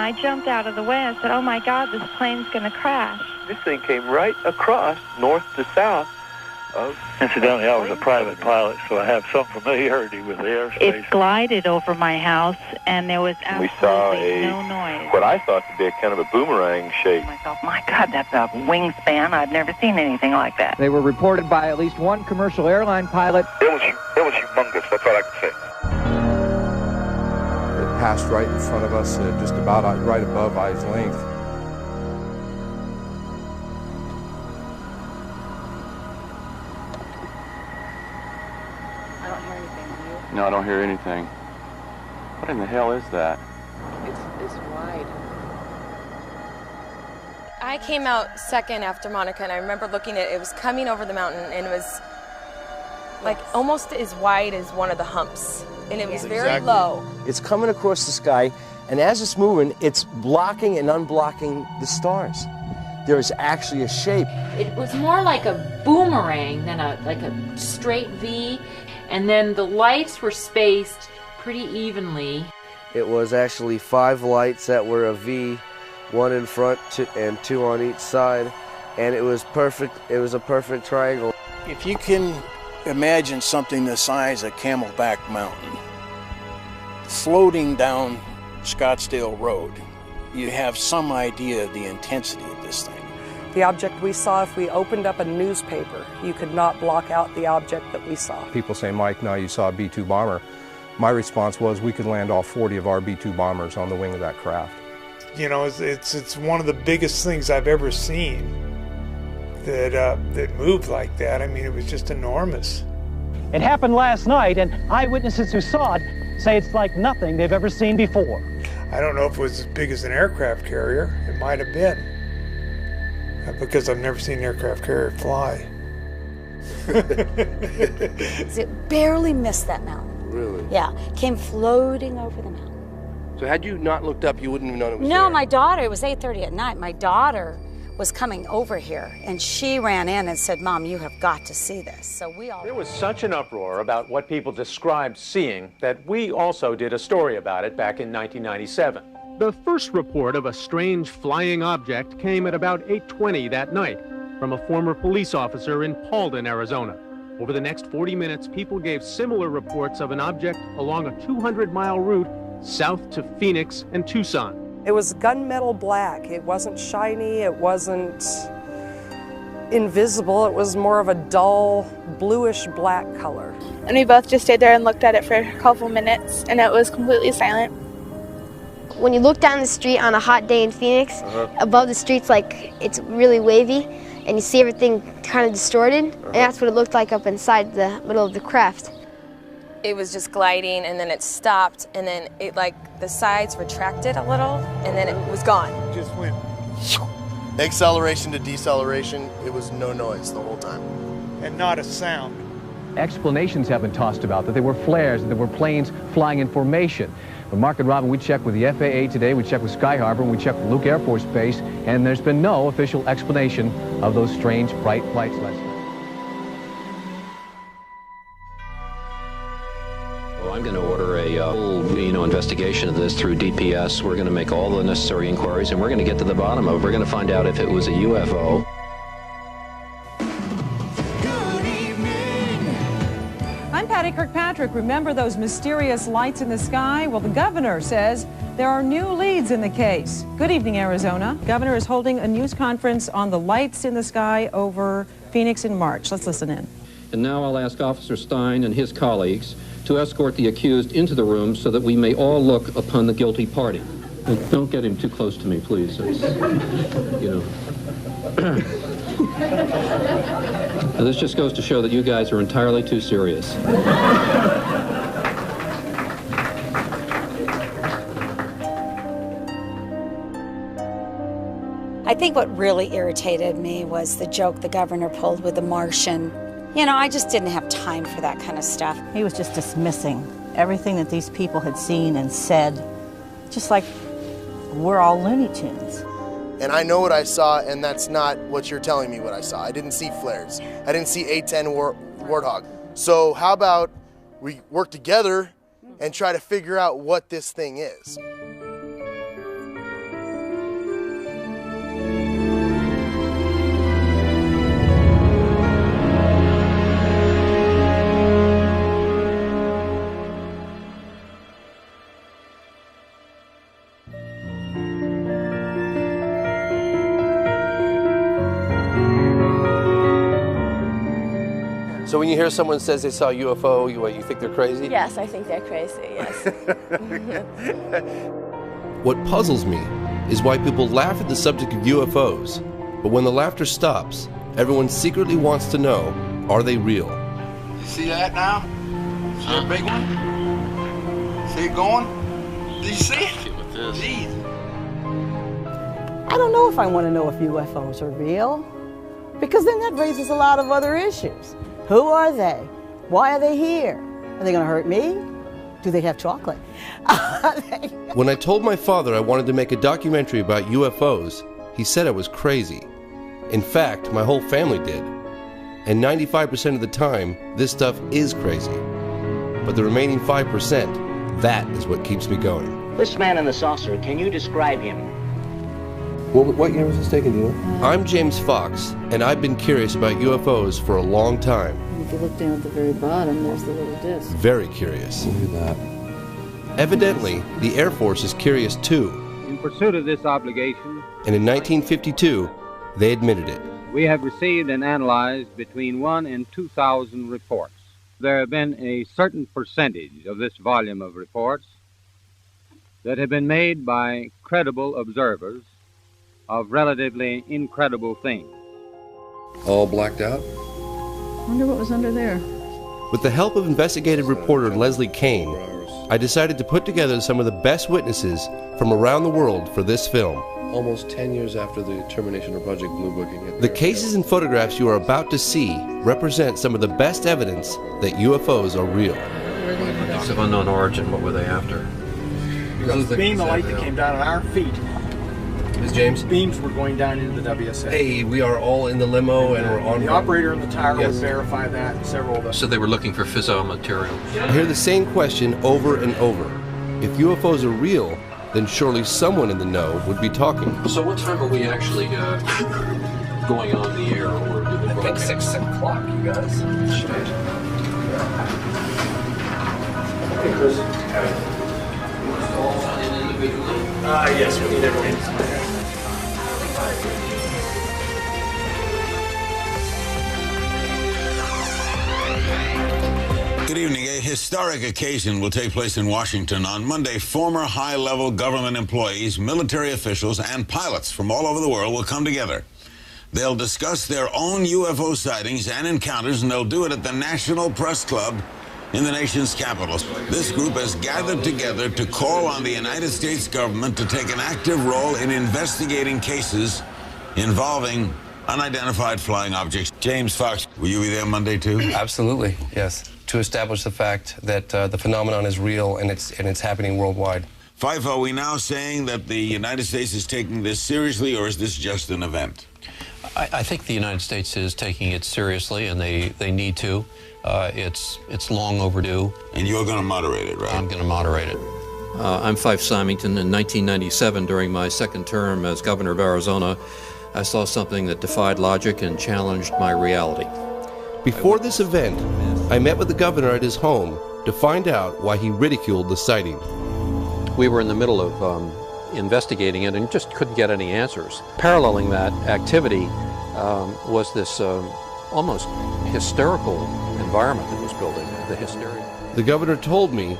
I jumped out of the way. I said, oh my God, this plane's going to crash. This thing came right across, north to south. Incidentally, I was a private pilot, so I have some familiarity with the airspace. It glided over my house, and there was absolutely no noise. What I thought to be a kind of a boomerang shape. My God, that's a wingspan. I've never seen anything like that. They were reported by at least one commercial airline pilot. It was humongous, that's all I can say. It passed right in front of us, just about right above eye's length. No, I don't hear anything. What in the hell is that? It's wide. I came out second after Monica, and I remember looking at it. It was coming over the mountain, and it was like almost as wide as one of the humps, and it was very low. It's coming across the sky, and as it's moving, it's blocking and unblocking the stars. There is actually a shape. It was more like a boomerang than like a straight V. And then the lights were spaced pretty evenly. It was actually 5 lights that were a V, 1 in front and 2 on each side, and it was perfect. It was a perfect triangle. If you can imagine something the size of Camelback Mountain floating down Scottsdale Road, you have some idea of the intensity of this thing. The object we saw, if we opened up a newspaper, you could not block out the object that we saw. People say, Mike, now you saw a B-2 bomber. My response was, we could land all 40 of our B-2 bombers on the wing of that craft. You know, it's one of the biggest things I've ever seen that moved like that. I mean, it was just enormous. It happened last night, and eyewitnesses who saw it say it's like nothing they've ever seen before. I don't know if it was as big as an aircraft carrier. It might have been. Because I've never seen an aircraft carrier fly. It barely missed that mountain. Really? Yeah, came floating over the mountain. So had you not looked up, you wouldn't have known it was there? No, my daughter, it was 8:30 at night. My daughter was coming over here, and she ran in and said, Mom, you have got to see this. So we all... There was such an uproar about what people described seeing that we also did a story about it back in 1997. The first report of a strange flying object came at about 8:20 that night from a former police officer in Paulden, Arizona. Over the next 40 minutes, people gave similar reports of an object along a 200-mile route south to Phoenix and Tucson. It was gunmetal black. It wasn't shiny. It wasn't invisible. It was more of a dull, bluish black color. And we both just stayed there and looked at it for a couple minutes, and it was completely silent. When you look down the street on a hot day in Phoenix, above the street's like it's really wavy, and you see everything kind of distorted, and that's what it looked like up inside the middle of the craft. It was just gliding, and then it stopped, and then it like the sides retracted a little, and then it was gone. It just went. Acceleration to deceleration, it was no noise the whole time. And not a sound. Explanations have been tossed about that there were flares, that there were planes flying in formation. But Mark and Robin, we checked with the FAA today, we checked with Sky Harbor, and we checked with Luke Air Force Base, and there's been no official explanation of those strange bright lights last night. Well, I'm going to order a full, investigation of this through DPS. We're going to make all the necessary inquiries, and we're going to get to the bottom of it. We're going to find out if it was a UFO. I'm Patty Kirkpatrick. Remember those mysterious lights in the sky? Well, the governor says there are new leads in the case. Good evening, Arizona. Governor is holding a news conference on the lights in the sky over Phoenix in March. Let's listen in. And now I'll ask Officer Stein and his colleagues to escort the accused into the room so that we may all look upon the guilty party. And don't get him too close to me, please. It's, Now, this just goes to show that you guys are entirely too serious. I think what really irritated me was the joke the governor pulled with the Martian. I just didn't have time for that kind of stuff. He was just dismissing everything that these people had seen and said, just like we're all Looney Tunes. And I know what I saw, and that's not what you're telling me what I saw. I didn't see flares. I didn't see A-10 Warthog. So how about we work together and try to figure out what this thing is? So when you hear someone says they saw a UFO, you think they're crazy? Yes, I think they're crazy, yes. What puzzles me is why people laugh at the subject of UFOs, but when the laughter stops, everyone secretly wants to know, are they real? You see that now? See a big one? See it going? Do you see it? Jeez. I don't know if I want to know if UFOs are real, because then that raises a lot of other issues. Who are they? Why are they here? Are they going to hurt me? Do they have chocolate? When I told my father I wanted to make a documentary about UFOs, he said I was crazy. In fact, my whole family did. And 95% of the time, this stuff is crazy. But the remaining 5%, that is what keeps me going. This man in the saucer, can you describe him? What year was this taken, do you know? I'm James Fox, and I've been curious about UFOs for a long time. If you look down at the very bottom, there's the little disc. Very curious. Look at that. Evidently, the Air Force is curious too. In pursuit of this obligation, And in 1952, they admitted it. we have received and analyzed between 1,000 and 2,000 reports. There have been a certain percentage of this volume of reports that have been made by credible observers of relatively incredible things. All blacked out? Wonder what was under there. With the help of investigative reporter Leslie Kane, I decided to put together some of the best witnesses from around the world for this film. Almost 10 years after the termination of Project Blue Book. The cases and photographs you are about to see represent some of the best evidence that UFOs are real. It's of unknown origin. What were they after? The beam of light that came down at our feet. Ms. James? Beams were going down into the WSA. Hey, we are all in the limo and we're on... The operator in the tower would verify that, and several of us. So they were looking for fissile material. I hear the same question over and over. If UFOs are real, then surely someone in the know would be talking. So what time are we actually going on the air? Or do the I think 6 o'clock, you guys. Hey, Chris. Yes, we need everyone. Good evening. A historic occasion will take place in Washington on Monday. Former high-level government employees, military officials, and pilots from all over the world will come together. They'll discuss their own UFO sightings and encounters, and they'll do it at the National Press Club in the nation's capital. This group has gathered together to call on the United States government to take an active role in investigating cases involving unidentified flying objects. James Fox, will you be there Monday too? Absolutely, yes. To establish the fact that the phenomenon is real and it's happening worldwide. Fife, are we now saying that the United States is taking this seriously, or is this just an event? I think the United States is taking it seriously, and they need to. It's long overdue. And you're going to moderate it, right? I'm going to moderate it. I'm Fife Symington. In 1997, during my second term as governor of Arizona, I saw something that defied logic and challenged my reality. Before this event, I met with the governor at his home to find out why he ridiculed the sighting. We were in the middle of investigating it and just couldn't get any answers. Paralleling that activity was this almost hysterical environment that was building, the hysteria. The governor told me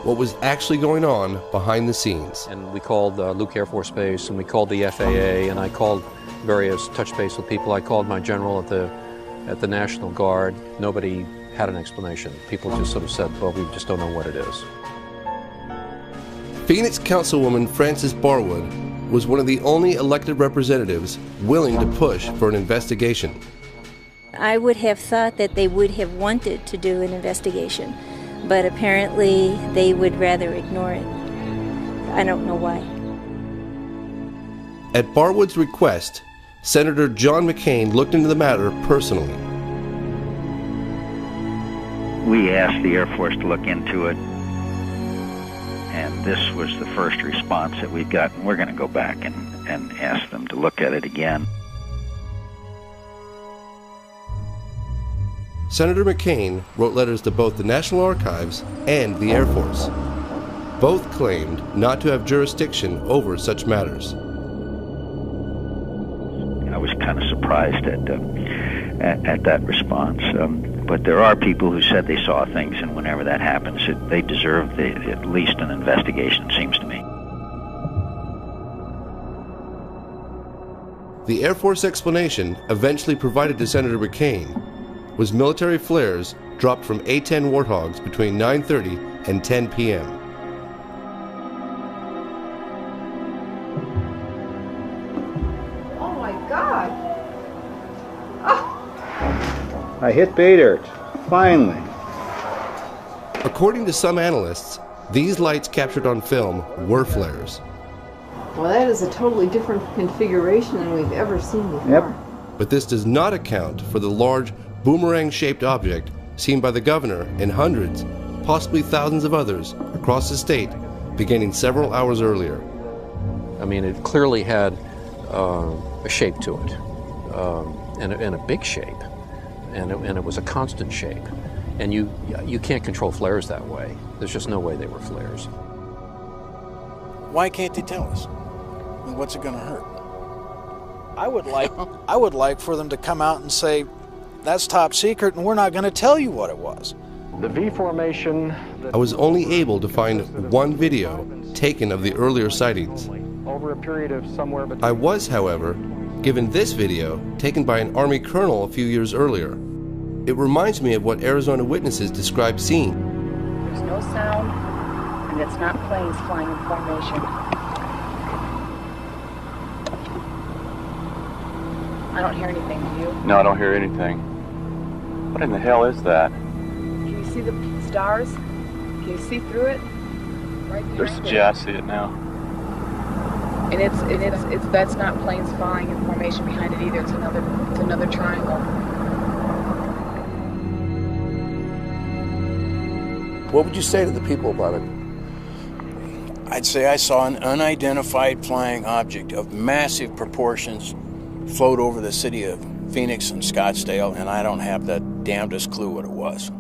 what was actually going on behind the scenes. And we called Luke Air Force Base, and we called the FAA, and I called various touch base with people. I called my general at the National Guard. Nobody had an explanation. People just sort of said, well, we just don't know what it is. Phoenix Councilwoman Frances Barwood was one of the only elected representatives willing to push for an investigation. I would have thought that they would have wanted to do an investigation, but apparently they would rather ignore it. I don't know why. At Barwood's request, Senator John McCain looked into the matter personally. We asked the Air Force to look into it, and this was the first response that we've gotten. We're going to go back and ask them to look at it again. Senator McCain wrote letters to both the National Archives and the Air Force. Both claimed not to have jurisdiction over such matters. I was kind of surprised at at that response. But there are people who said they saw things, and whenever that happens, they deserve at least an investigation, it seems to me. The Air Force explanation eventually provided to Senator McCain was military flares dropped from A-10 Warthogs between 9:30 and 10 p.m. Oh my God! I hit pay dirt, finally. According to some analysts, these lights captured on film were flares. Well, that is a totally different configuration than we've ever seen before. Yep. But this does not account for the large boomerang-shaped object seen by the governor and hundreds, possibly thousands of others across the state beginning several hours earlier. I mean, it clearly had a shape to it, and a big shape, and it was a constant shape. And you can't control flares that way. There's just no way they were flares. Why can't they tell us? I mean, what's it going to hurt? I would like for them to come out and say, that's top secret, and we're not going to tell you what it was. The V formation. I was only able to find one video taken of the earlier sightings. Over a period of somewhere between. I was, however, given this video taken by an Army colonel a few years earlier. It reminds me of what Arizona witnesses described seeing. There's no sound, and it's not planes flying in formation. I don't hear anything, do you? No, I don't hear anything. What in the hell is that? Can you see the stars? Can you see through it? Right behind it. Yeah, I see it now. And it's that's not planes flying in formation behind it either. It's another triangle. What would you say to the people about it? I'd say I saw an unidentified flying object of massive proportions float over the city of Phoenix and Scottsdale, and I don't have the damnedest clue what it was.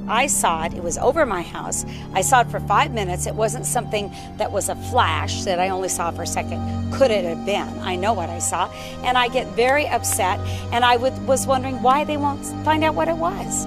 I saw it. It was over my house. I saw it for 5 minutes. It wasn't something that was a flash that I only saw for a second. Could it have been? I know what I saw. And I get very upset, and I was wondering why they won't find out what it was.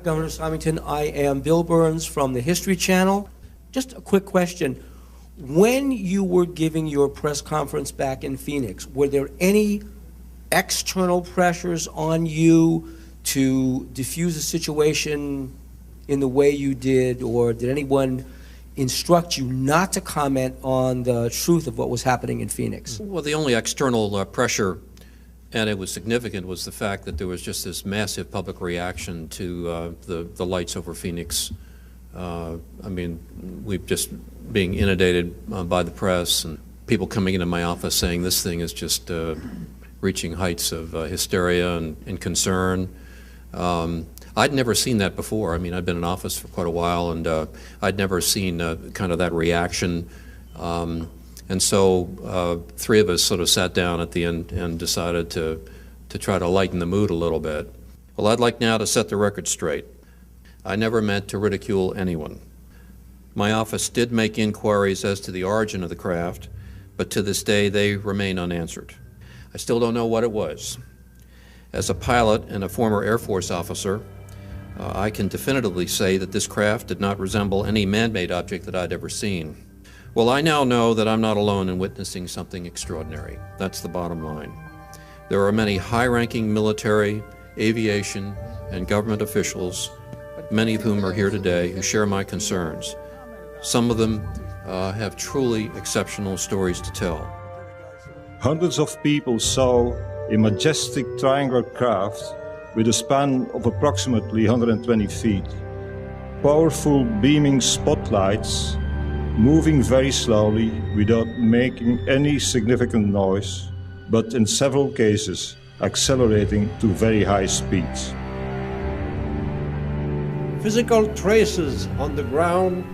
Governor Symington, I am Bill Burns from the History Channel. Just a quick question. When you were giving your press conference back in Phoenix, were there any external pressures on you to diffuse the situation in the way you did, or did anyone instruct you not to comment on the truth of what was happening in Phoenix? Well, the only external pressure, and it was significant, was the fact that there was just this massive public reaction to the lights over Phoenix. I mean, we've just being inundated by the press and people coming into my office saying this thing is just reaching heights of hysteria and concern. I'd never seen that before. I mean, I'd been in office for quite a while, and I'd never seen kind of that reaction. And so three of us sort of sat down at the end and decided to try to lighten the mood a little bit. Well, I'd like now to set the record straight. I never meant to ridicule anyone. My office did make inquiries as to the origin of the craft, but to this day they remain unanswered. I still don't know what it was. As a pilot and a former Air Force officer, I can definitively say that this craft did not resemble any man-made object that I'd ever seen. Well, I now know that I'm not alone in witnessing something extraordinary. That's the bottom line. There are many high-ranking military, aviation, and government officials, many of whom are here today, who share my concerns. Some of them have truly exceptional stories to tell. Hundreds of people saw a majestic triangular craft with a span of approximately 120 feet. Powerful beaming spotlights moving very slowly without making any significant noise, but in several cases accelerating to very high speeds. Physical traces on the ground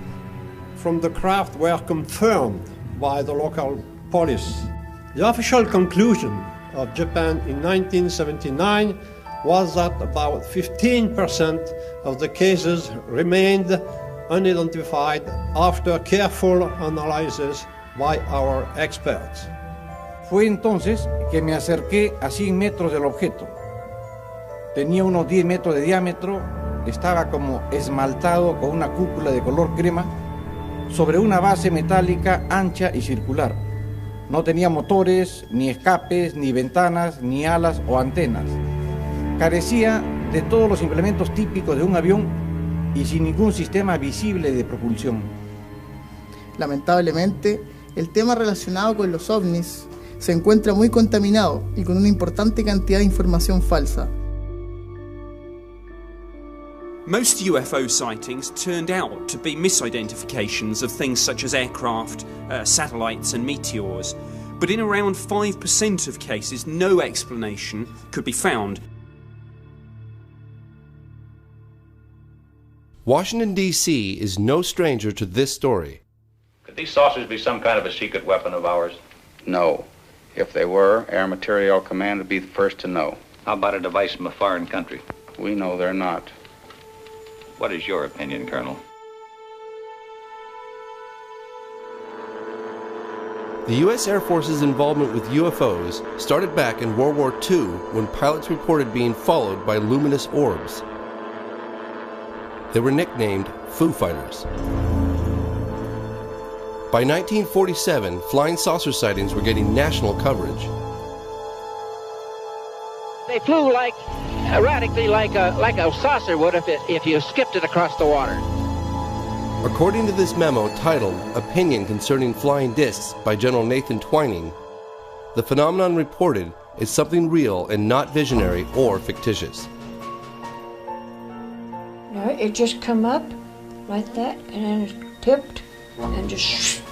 from the craft were confirmed by the local police. The official conclusion of Japan in 1979 was that about 15% of the cases remained unidentified after careful analysis by our experts. Fue entonces que me acerqué a 100 metros del objeto. Tenía unos 10 metros de diámetro, estaba como esmaltado con una cúpula de color crema sobre una base metálica ancha y circular. No tenía motores, ni escapes, ni ventanas, ni alas o antenas. Carecía de todos los implementos típicos de un avión y sin ningún sistema visible de propulsión. Lamentablemente, el tema relacionado con los ovnis se encuentra muy contaminado y con una importante cantidad de información falsa. Most UFO sightings turned out to be misidentifications of things such as aircraft, satellites and meteors, but in around 5% of cases no explanation could be found. Washington, D.C. is no stranger to this story. Could these saucers be some kind of a secret weapon of ours? No. If they were, Air Materiel Command would be the first to know. How about a device from a foreign country? We know they're not. What is your opinion, Colonel? The U.S. Air Force's involvement with UFOs started back in World War II when pilots reported being followed by luminous orbs. They were nicknamed Foo Fighters. By 1947, flying saucer sightings were getting national coverage. They flew like erratically, like a saucer would if you skipped it across the water. According to this memo titled Opinion Concerning Flying Discs by General Nathan Twining, the phenomenon reported is something real and not visionary or fictitious. No, it just come up like that and then it tipped and just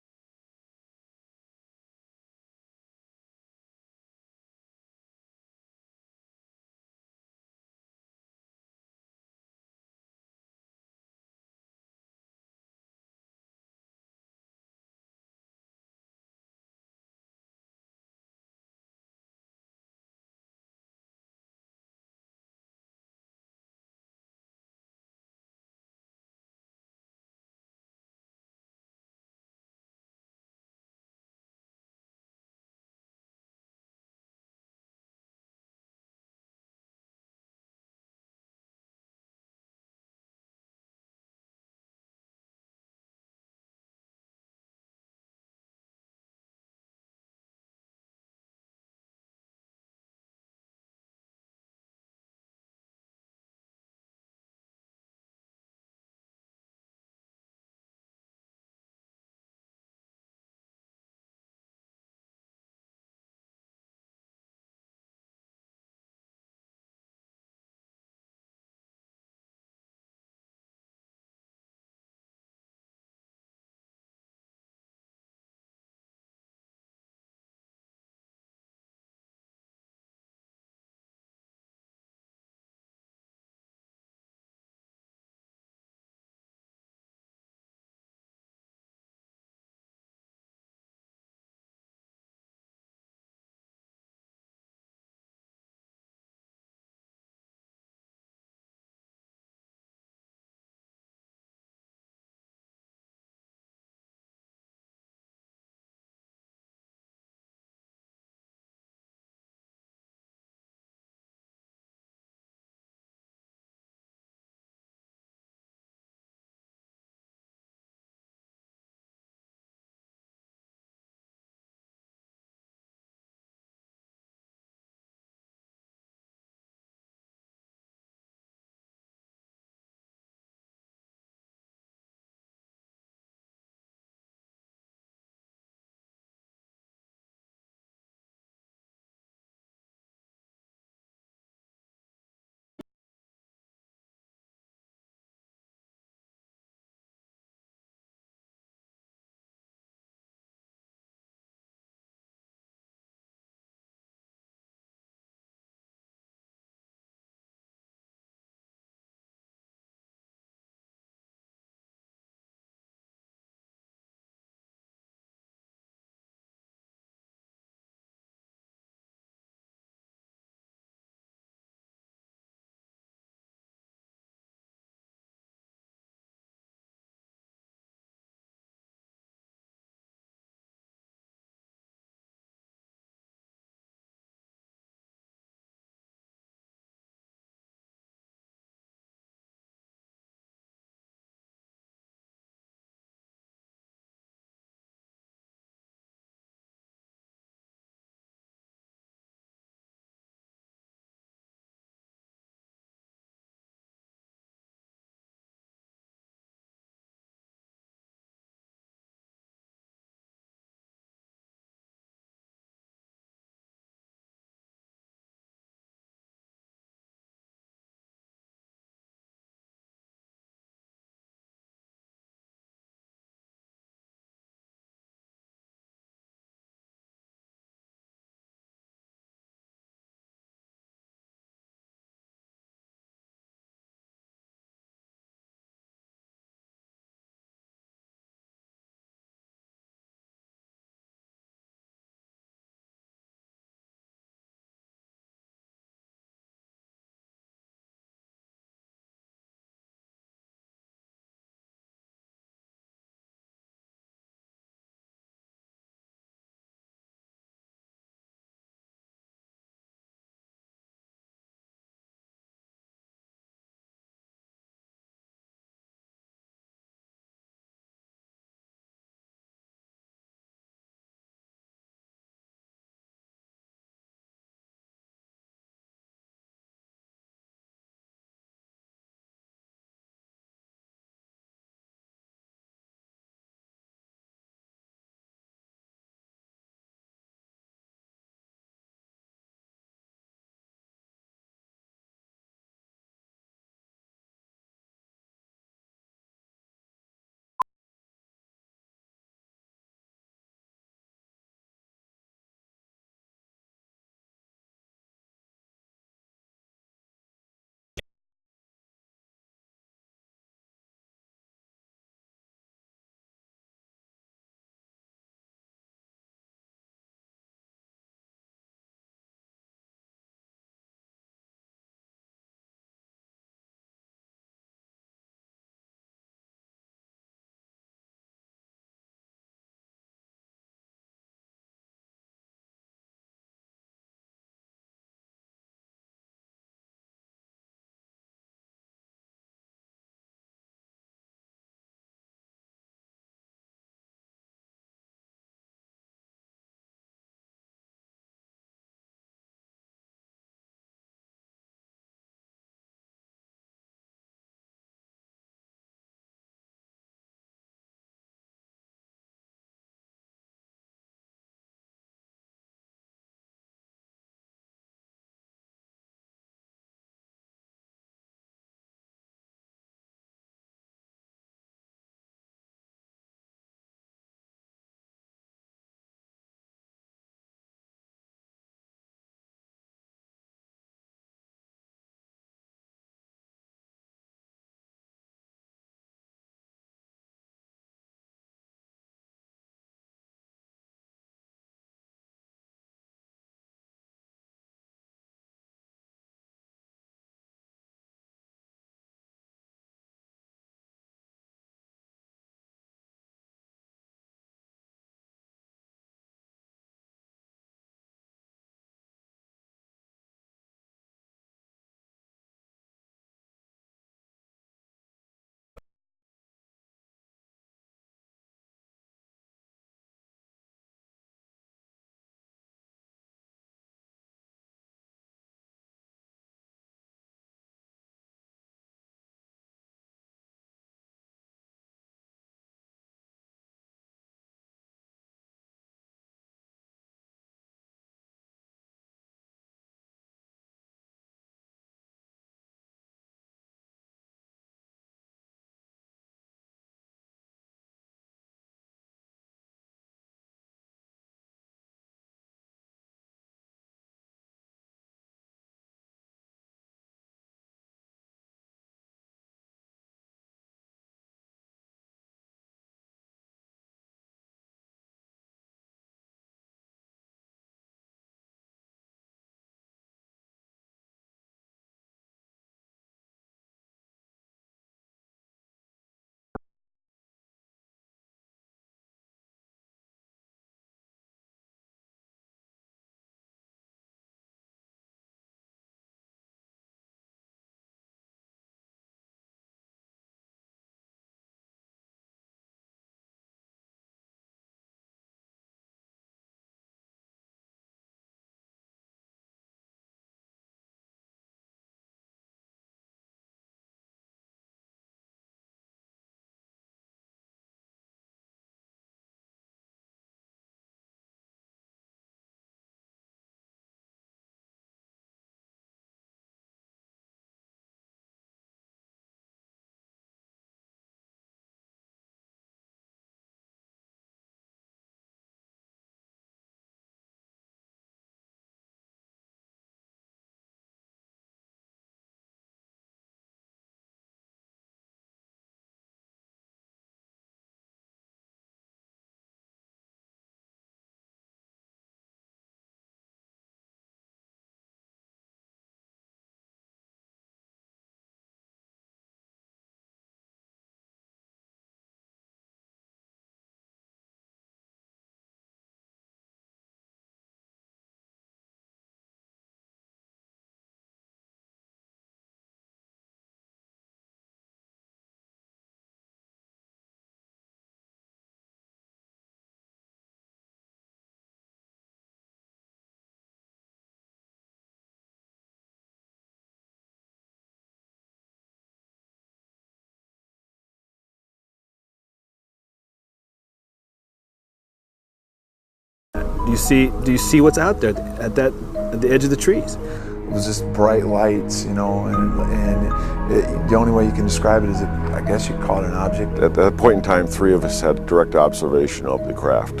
Do you see what's out there at the edge of the trees? It was just bright lights, you know, and the only way you can describe it is, I guess you'd call it an object. At that point in time, 3 of us had direct observation of the craft.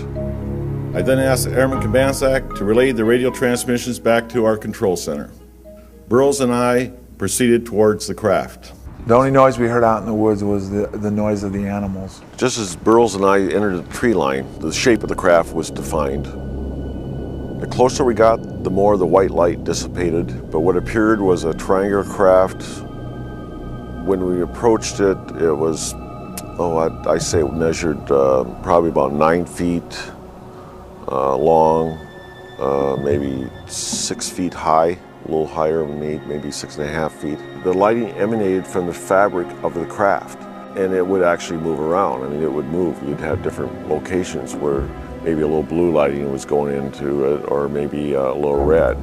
I then asked Airman Kabansak to relay the radio transmissions back to our control center. Burroughs and I proceeded towards the craft. The only noise we heard out in the woods was the noise of the animals. Just as Burroughs and I entered the tree line, the shape of the craft was defined. The closer we got, the more the white light dissipated, but what appeared was a triangular craft. When we approached it, it was, I say it measured probably about 9 feet long, maybe 6 feet high, a little higher, maybe 6.5 feet. The lighting emanated from the fabric of the craft, and it would actually move around. I mean, it would move. You'd have different locations where maybe a little blue lighting was going into it, or maybe a little red.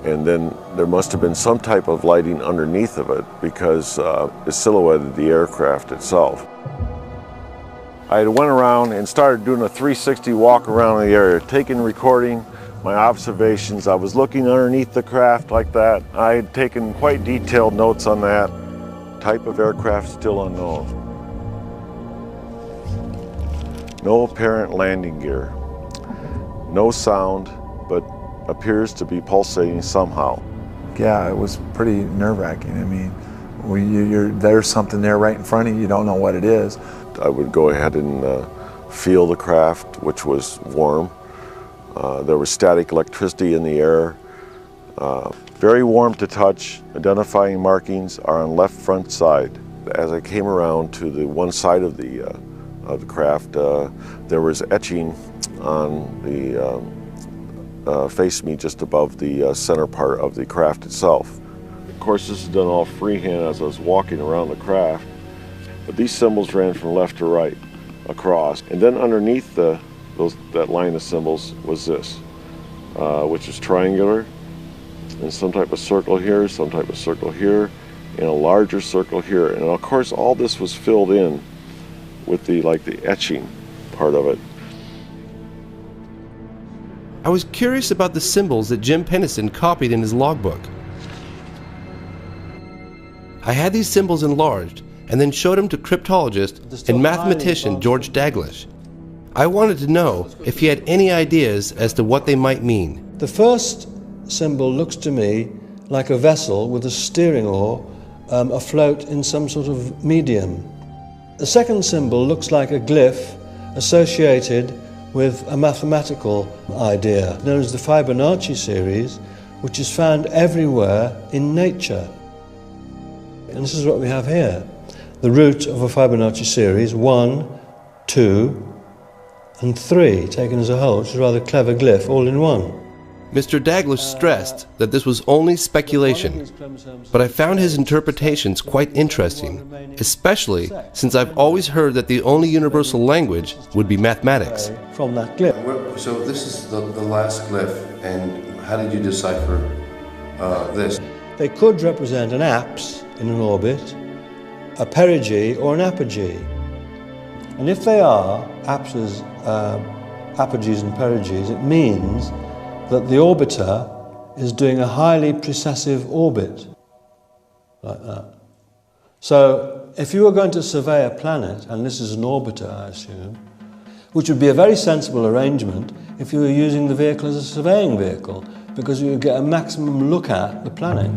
And then there must have been some type of lighting underneath of it because it silhouetted the aircraft itself. I went around and started doing a 360 walk around the area, recording my observations. I was looking underneath the craft like that. I had taken quite detailed notes on that. Type of aircraft still unknown. No apparent landing gear. No sound, but appears to be pulsating somehow. Yeah, it was pretty nerve-wracking. I mean, there's something there right in front of you, you don't know what it is. I would go ahead and feel the craft, which was warm. There was static electricity in the air. Very warm to touch. Identifying markings are on left front side. As I came around to the one side of the craft, there was etching on the face me just above the center part of the craft itself. Of course, this is done all freehand as I was walking around the craft, but these symbols ran from left to right across, and then underneath that line of symbols was this, which is triangular, and some type of circle here, some type of circle here, and a larger circle here. And of course, all this was filled in with the etching part of it. I was curious about the symbols that Jim Penniston copied in his logbook. I had these symbols enlarged and then showed them to cryptologist and mathematician George Daglish. I wanted to know if he had any ideas as to what they might mean. The first symbol looks to me like a vessel with a steering oar afloat in some sort of medium. The second symbol looks like a glyph associated with a mathematical idea known as the Fibonacci series, which is found everywhere in nature. And this is what we have here. The root of a Fibonacci series, 1, 2, and 3, taken as a whole, which is a rather clever glyph, all in one. Mr. Daglish stressed that this was only speculation, but I found his interpretations quite interesting, especially since I've always heard that the only universal language would be mathematics. From that glyph. So this is the last glyph, and how did you decipher this? They could represent an apse in an orbit, a perigee or an apogee. And if they are apses, apogees and perigees, it means that the orbiter is doing a highly precessive orbit, like that. So if you were going to survey a planet, and this is an orbiter, I assume, which would be a very sensible arrangement if you were using the vehicle as a surveying vehicle, because you would get a maximum look at the planet.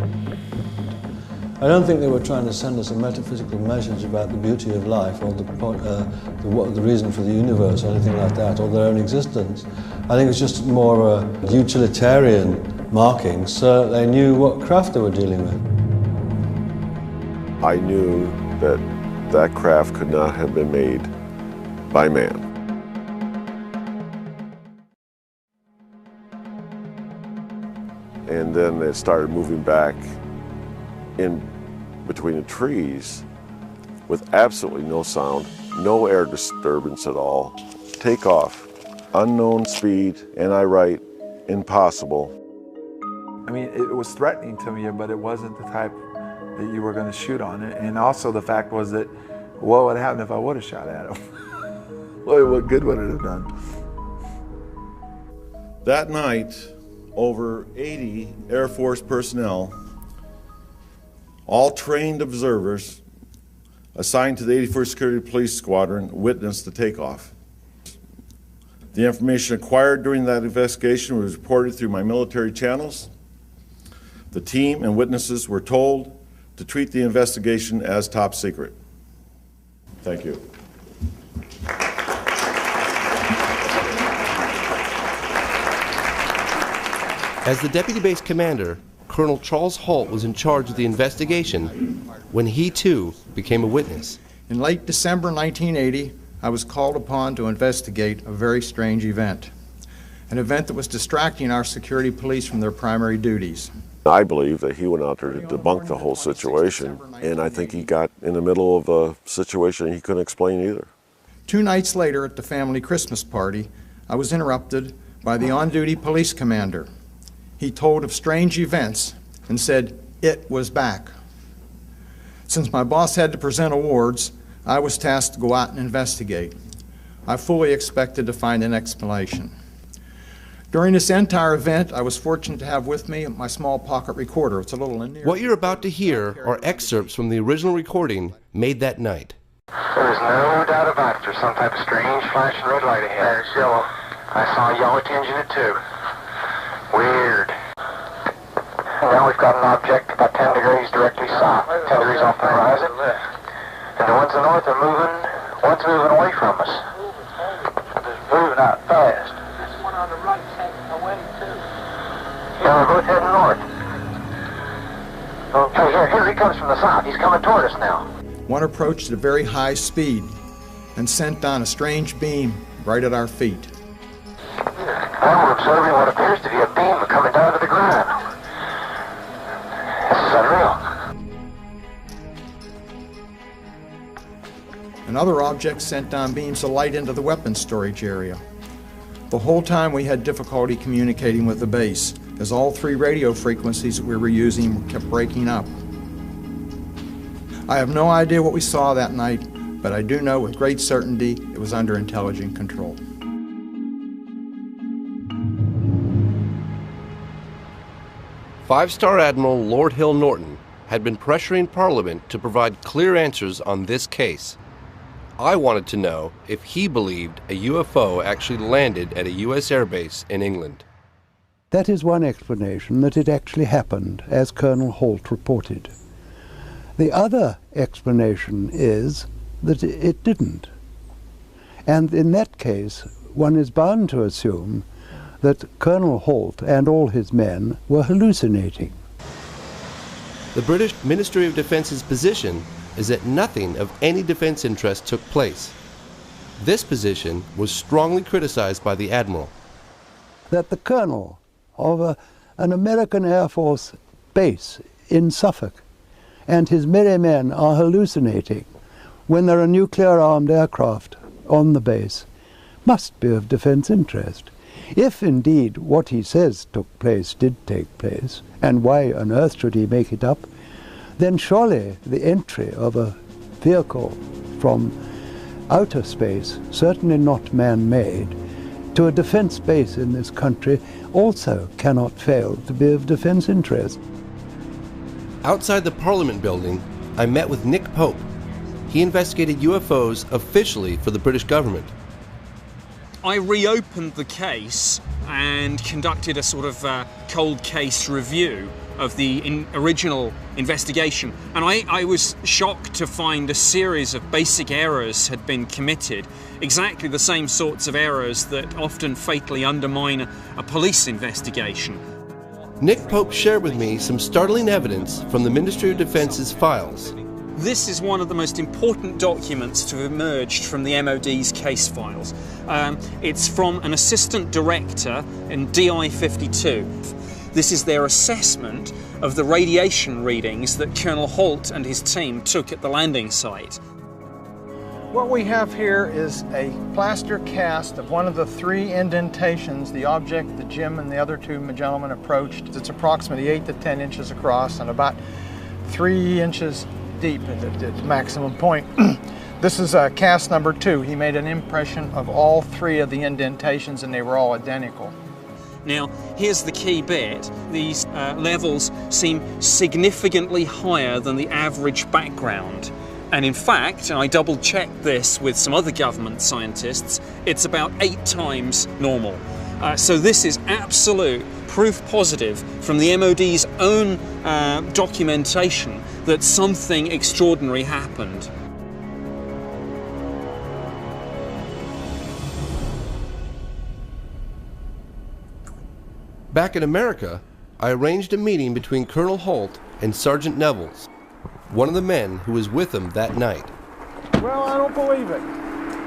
I don't think they were trying to send us a metaphysical message about the beauty of life or the reason for the universe or anything like that, or their own existence. I think it's just more a utilitarian marking so they knew what craft they were dealing with. I knew that that craft could not have been made by man. And then it started moving back in between the trees with absolutely no sound, no air disturbance at all. Takeoff, unknown speed, and I write, impossible. I mean, it was threatening to me, but it wasn't the type that you were going to shoot on it. And also the fact was that, what would happen if I would have shot at him? What good would it have done? That night, over 80 Air Force personnel, all trained observers assigned to the 81st Security Police Squadron, witnessed the takeoff. The information acquired during that investigation was reported through my military channels. The team and witnesses were told to treat the investigation as top secret. Thank you. As the Deputy Base Commander, Colonel Charles Holt was in charge of the investigation when he too became a witness. In late December 1980, I was called upon to investigate a very strange event. An event that was distracting our security police from their primary duties. I believe that he went out there to debunk the whole situation, and I think he got in the middle of a situation he couldn't explain either. 2 nights later at the family Christmas party, I was interrupted by the on-duty police commander. He told of strange events and said it was back. Since my boss had to present awards, I was tasked to go out and investigate. I fully expected to find an explanation. During this entire event, I was fortunate to have with me my small pocket recorder. It's a little in there. What you're about to hear are excerpts from the original recording made that night. There was no doubt about it. There's some type of strange flashing red light ahead. There's yellow. I saw a yellow tinge in it too. Weird. And now we've got an object about 10 degrees directly south, 10 degrees off the horizon. And the ones in the north are moving, one's moving away from us. It's moving out fast. There's one on the right heading away too. Yeah, we're both heading north. Okay, here he comes from the south. He's coming toward us now. One approached at a very high speed and sent down a strange beam right at our feet. Now we're observing what appears to be a beam coming down to the ground. This is unreal. Another object sent down beams of light into the weapons storage area. The whole time we had difficulty communicating with the base, as all 3 radio frequencies that we were using kept breaking up. I have no idea what we saw that night, but I do know with great certainty it was under intelligent control. Five-star Admiral Lord Hill Norton had been pressuring Parliament to provide clear answers on this case. I wanted to know if he believed a UFO actually landed at a U.S. airbase in England. That is one explanation, that it actually happened, as Colonel Holt reported. The other explanation is that it didn't. And in that case, one is bound to assume that Colonel Holt and all his men were hallucinating. The British Ministry of Defence's position is that nothing of any defense interest took place. This position was strongly criticized by the Admiral. That the colonel of an American Air Force base in Suffolk and his merry men are hallucinating when there are nuclear-armed aircraft on the base must be of defense interest. If indeed what he says took place did take place, and why on earth should he make it up, then surely the entry of a vehicle from outer space, certainly not man-made, to a defense base in this country also cannot fail to be of defense interest. Outside the Parliament building, I met with Nick Pope. He investigated UFOs officially for the British government. I reopened the case and conducted a sort of cold case review of the original investigation, and I was shocked to find a series of basic errors had been committed, exactly the same sorts of errors that often fatally undermine a police investigation. Nick Pope shared with me some startling evidence from the Ministry of Defence's files. This is one of the most important documents to have emerged from the MOD's case files. It's from an assistant director in DI 52. This is their assessment of the radiation readings that Colonel Holt and his team took at the landing site. What we have here is a plaster cast of one of the 3 indentations, the object that Jim and the other 2 gentlemen approached. It's approximately 8 to 10 inches across and about 3 inches deep at its maximum point. This is cast number 2. He made an impression of all 3 of the indentations and they were all identical. Now, here's the key bit. These levels seem significantly higher than the average background. And in fact, and I double-checked this with some other government scientists, it's about 8 times normal. So this is absolute proof positive from the MOD's own documentation that something extraordinary happened. Back in America, I arranged a meeting between Colonel Holt and Sergeant Nevels, one of the men who was with him that night. Well, I don't believe it.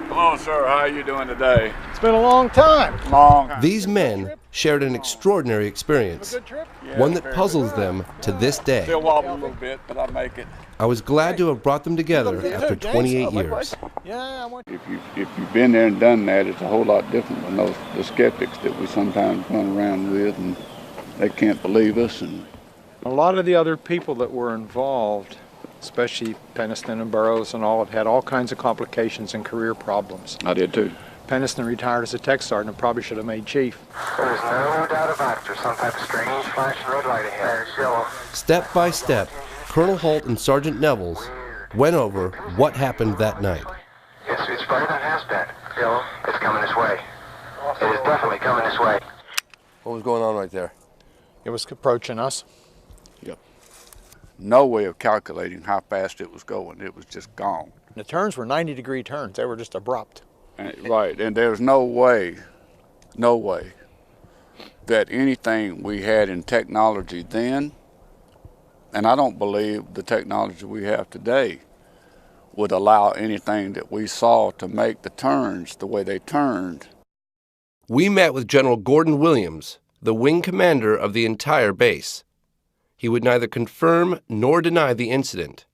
Hello, sir. How are you doing today? It's been a long time. These men shared an extraordinary experience, one that puzzles them to this day. Still wobble a little bit, but I make it. I was glad to have brought them together after 28 years. If you've been there and done that, it's a whole lot different than the skeptics that we sometimes run around with, and they can't believe us. And a lot of the other people that were involved, especially Penniston and Burroughs and all, had all kinds of complications and career problems. I did too. Penniston retired as a tech sergeant and probably should have made chief. There's no doubt about it. There's some type of strange flashing red light ahead. There's yellow. Step by step, Colonel Holt and Sergeant Nevels went over what happened that night. It's brighter than it has been. Yellow. It's coming this way. It is definitely coming this way. What was going on right there? It was approaching us. Yep. No way of calculating how fast it was going. It was just gone. The turns were 90-degree turns. They were just abrupt. Right, and there's no way that anything we had in technology then, and I don't believe the technology we have today would allow anything that we saw to make the turns the way they turned. We met with General Gordon Williams, the wing commander of the entire base. He would neither confirm nor deny the incident.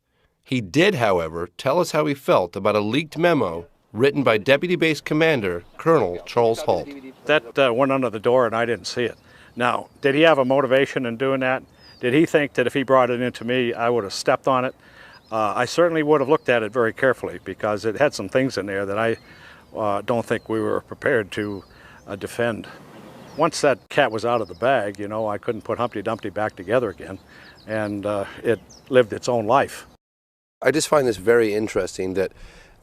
He did, however, tell us how he felt about a leaked memo written by Deputy Base Commander Colonel Charles Holt. That went under the door and I didn't see it. Now, did he have a motivation in doing that? Did he think that if he brought it into me, I would have stepped on it? I certainly would have looked at it very carefully because it had some things in there that I don't think we were prepared to defend. Once that cat was out of the bag, you know, I couldn't put Humpty Dumpty back together again, and it lived its own life. I just find this very interesting that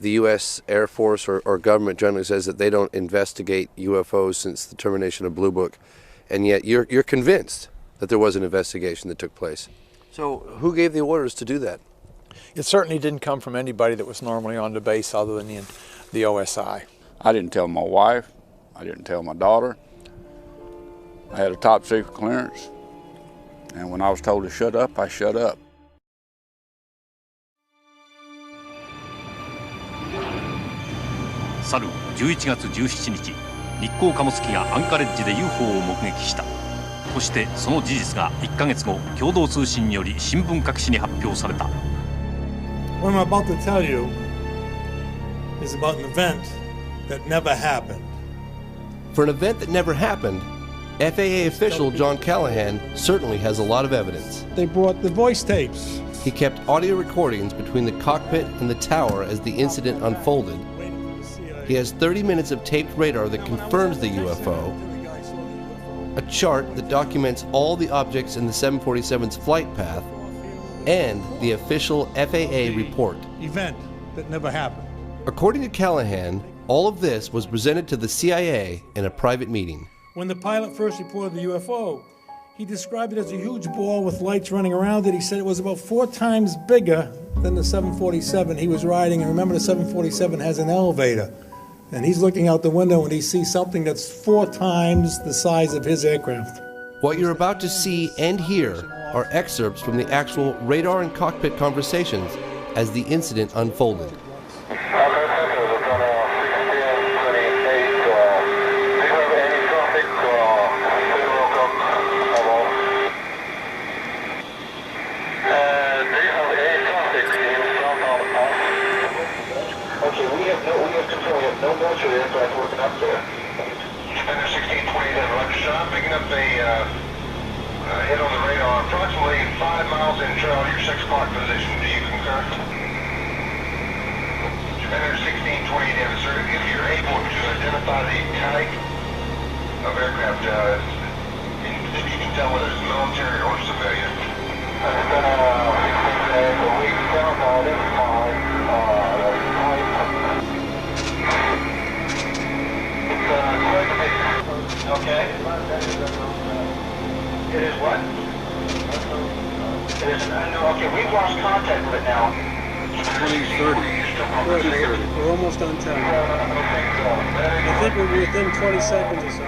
the U.S. Air Force or government generally says that they don't investigate UFOs since the termination of Blue Book, and yet you're convinced that there was an investigation that took place. So who gave the orders to do that? It certainly didn't come from anybody that was normally on the base other than the OSI. I didn't tell my wife. I didn't tell my daughter. I had a top secret clearance, and when I was told to shut up, I shut up.去る11月17日、日航貨物機がアンカレッジで UFO を目撃した。そしてその事実が1ヶ月後、共同通信により新聞各紙に発表された。What I'm about to tell you is about an event that never happened. For an event that never happened, FAA official John Callahan certainly has a lot of evidence. They brought the voice tapes. He kept audio recordings between the cockpit and the tower as the incident unfolded. He has 30 minutes of taped radar that confirms the UFO, a chart that documents all the objects in the 747's flight path, and the official FAA report. Event that never happened. According to Callahan, all of this was presented to the CIA in a private meeting. When the pilot first reported the UFO, he described it as a huge ball with lights running around it. He said it was about 4 times bigger than the 747 he was riding. And remember, the 747 has an elevator. And he's looking out the window and he sees something that's 4 times the size of his aircraft. What you're about to see and hear are excerpts from the actual radar and cockpit conversations as the incident unfolded. No more to the aircraft working up there. Defender 1620, Roger Sean, picking up a hit on the radar, approximately 5 miles in trail, your 6 o'clock position. Do you concur? Defender 1620, sir, if you're able to identify the type of aircraft, Maybe you can tell whether it's military or civilian. It's been a week down by this time. Okay. It is what? It is, okay, we've lost contact with it now. 2030. We're almost on time. I think we're within 20 seconds or so.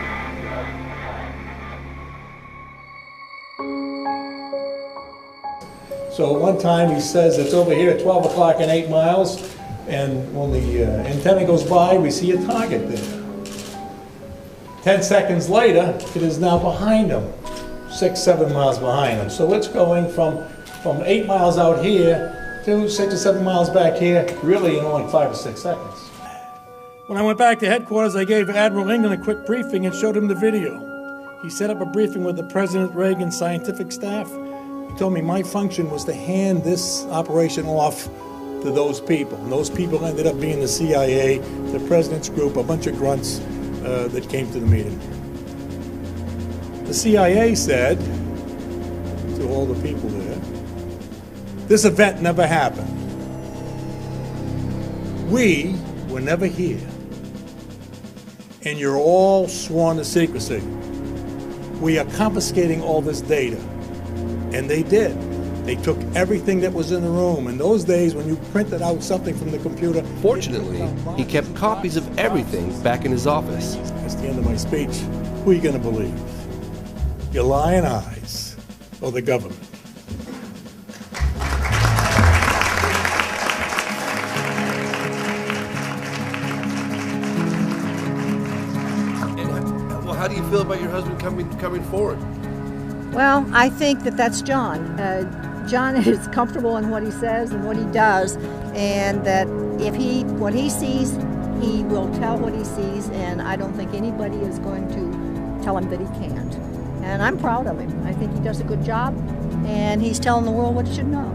So at one time he says it's over here at 12 o'clock and 8 miles, and when the antenna goes by, we see a target there. 10 seconds later, it is now behind him, 6-7 miles behind him. So it's going from 8 miles out here to 6 or 7 miles back here, really in only 5 or 6 seconds. When I went back to headquarters, I gave Admiral England a quick briefing and showed him the video. He set up a briefing with the President Reagan scientific staff. He told me my function was to hand this operation off to those people. And those people ended up being the CIA, the President's group, a bunch of grunts that came to the meeting. The CIA said to all the people there, this event never happened. We were never here. And you're all sworn to secrecy. We are confiscating all this data. And they did. They took everything that was in the room. In those days, when you printed out something from the computer... Fortunately, he kept copies of everything back in his office. That's the end of my speech. Who are you going to believe? Your lying eyes or the government? How do you feel about your husband coming forward? Well, I think that that's John. John is comfortable in what he says and what he does, and that if what he sees, he will tell what he sees, and I don't think anybody is going to tell him that he can't. And I'm proud of him. I think he does a good job, and he's telling the world what it should know.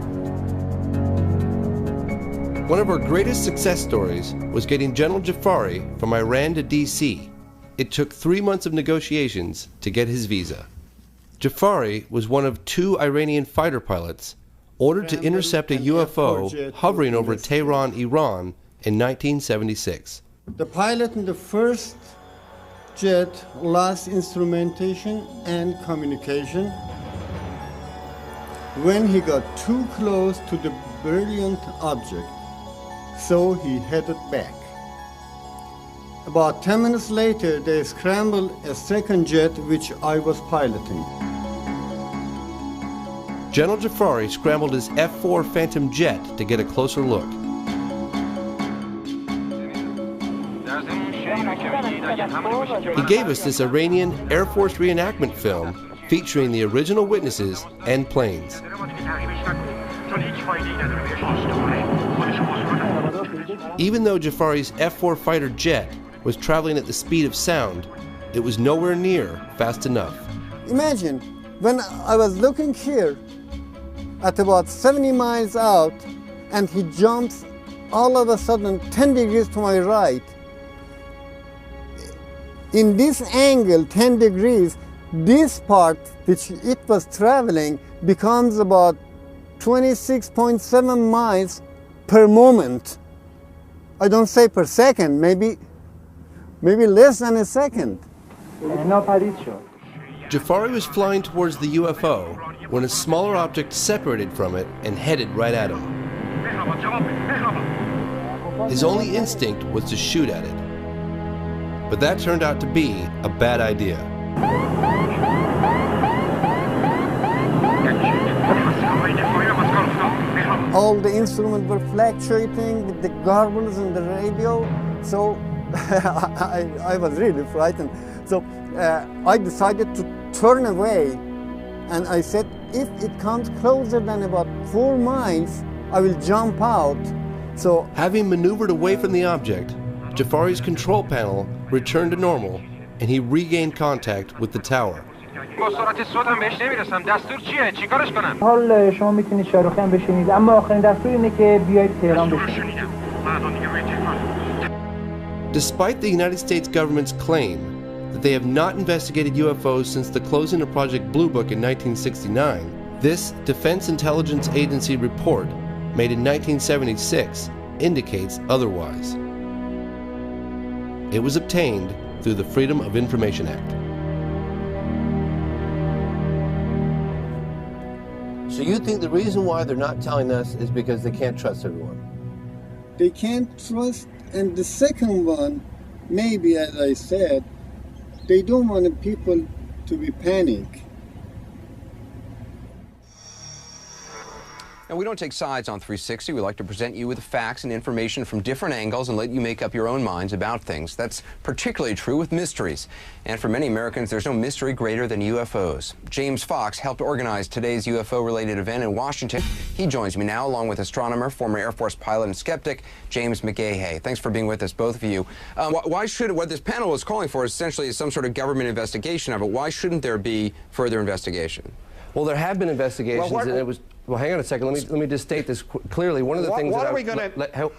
One of our greatest success stories was getting General Jafari from Iran to D.C. It took 3 months of negotiations to get his visa. Jafari was one of 2 Iranian fighter pilots ordered to intercept a UFO hovering over Tehran, Iran in 1976. The pilot in the first jet lost instrumentation and communication. When he got too close to the brilliant object, so he headed back. About 10 minutes later, they scrambled a second jet which I was piloting. General Jafari scrambled his F-4 Phantom jet to get a closer look. He gave us this Iranian Air Force reenactment film featuring the original witnesses and planes. Even though Jafari's F-4 fighter jet was traveling at the speed of sound, it was nowhere near fast enough. Imagine, when I was looking here at about 70 miles out, and he jumps all of a sudden 10 degrees to my right. In this angle, 10 degrees, this part which it was traveling becomes about 26.7 miles per moment. I don't say per second, maybe less than a second. Jafari was flying towards the UFO when a smaller object separated from it and headed right at him. His only instinct was to shoot at it. But that turned out to be a bad idea. All the instruments were fluctuating with the garbles and the radio, so I was really frightened. So I decided to turn away, and I said, if it comes closer than about 4 miles, I will jump out. So, having maneuvered away from the object, Jafari's control panel returned to normal, and he regained contact with the tower. حال شما میتونید شاروخی هم بشینید، اما آخرین دستور اینه که بیایید تهران بشینید. Despite the United States government's claim, that they have not investigated UFOs since the closing of Project Blue Book in 1969, this Defense Intelligence Agency report, made in 1976, indicates otherwise. It was obtained through the Freedom of Information Act. So you think the reason why they're not telling us is because they can't trust everyone? They can't trust, and the second one, maybe as I said, they don't want people to be panicked. Now, we don't take sides on 360. We like to present you with facts and information from different angles and let you make up your own minds about things. That's particularly true with mysteries. And for many Americans, there's no mystery greater than UFOs. James Fox helped organize today's UFO-related event in Washington. He joins me now, along with astronomer, former Air Force pilot and skeptic, James McGahey. Thanks for being with us, both of you. Why should, what this panel is calling for essentially is some sort of government investigation of it. Why shouldn't there be further investigation? Well, there have been investigations, and it was... Well, hang on a second. Let me just state this clearly. One of the things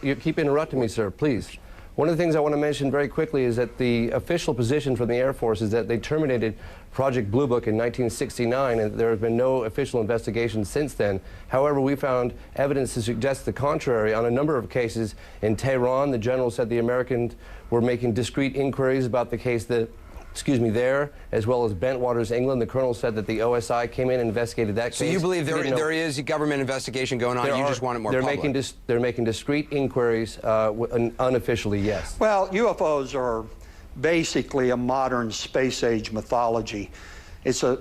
you keep interrupting me, sir, please. One of the things I want to mention very quickly is that the official position from the Air Force is that they terminated Project Blue Book in 1969, and there has been no official investigation since then. However, we found evidence to suggest the contrary on a number of cases. In Tehran, the general said the Americans were making discreet inquiries about the case there, as well as Bentwaters, England. The colonel said that the OSI came in and investigated that case. So you believe there is a government investigation going on, you just want it more public? They're making discreet inquiries, unofficially, yes. Well, UFOs are basically a modern space-age mythology. It's a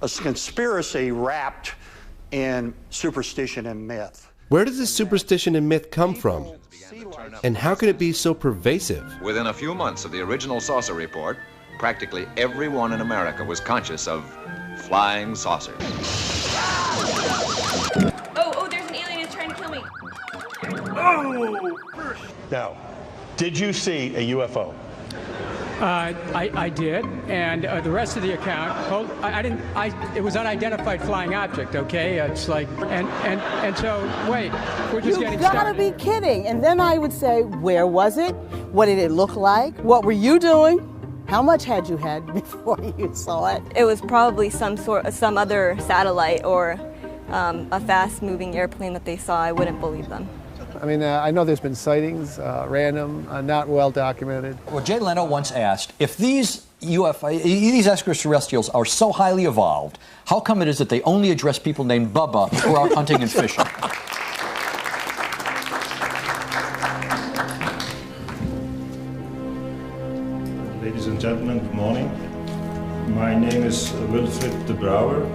conspiracy wrapped in superstition and myth. Where does this superstition and myth come from? And how could it be so pervasive? Within a few months of the original saucer report, practically everyone in America was conscious of flying saucers. Oh, there's an alien who's trying to kill me. Oh! Now, did you see a UFO? I did, and the rest of the account, it was unidentified flying object, okay? It's like, and so, wait, we're just getting started. You've got to be kidding. And then I would say, where was it? What did it look like? What were you doing? How much had you had before you saw it? It was probably some other satellite or a fast-moving airplane that they saw. I wouldn't believe them. I mean, I know there's been sightings, random, not well documented. Well, Jay Leno once asked, if these extraterrestrials are so highly evolved, how come it is that they only address people named Bubba who are out hunting and fishing? Ladies and gentlemen, good morning. My name is Wilfried de Brouwer.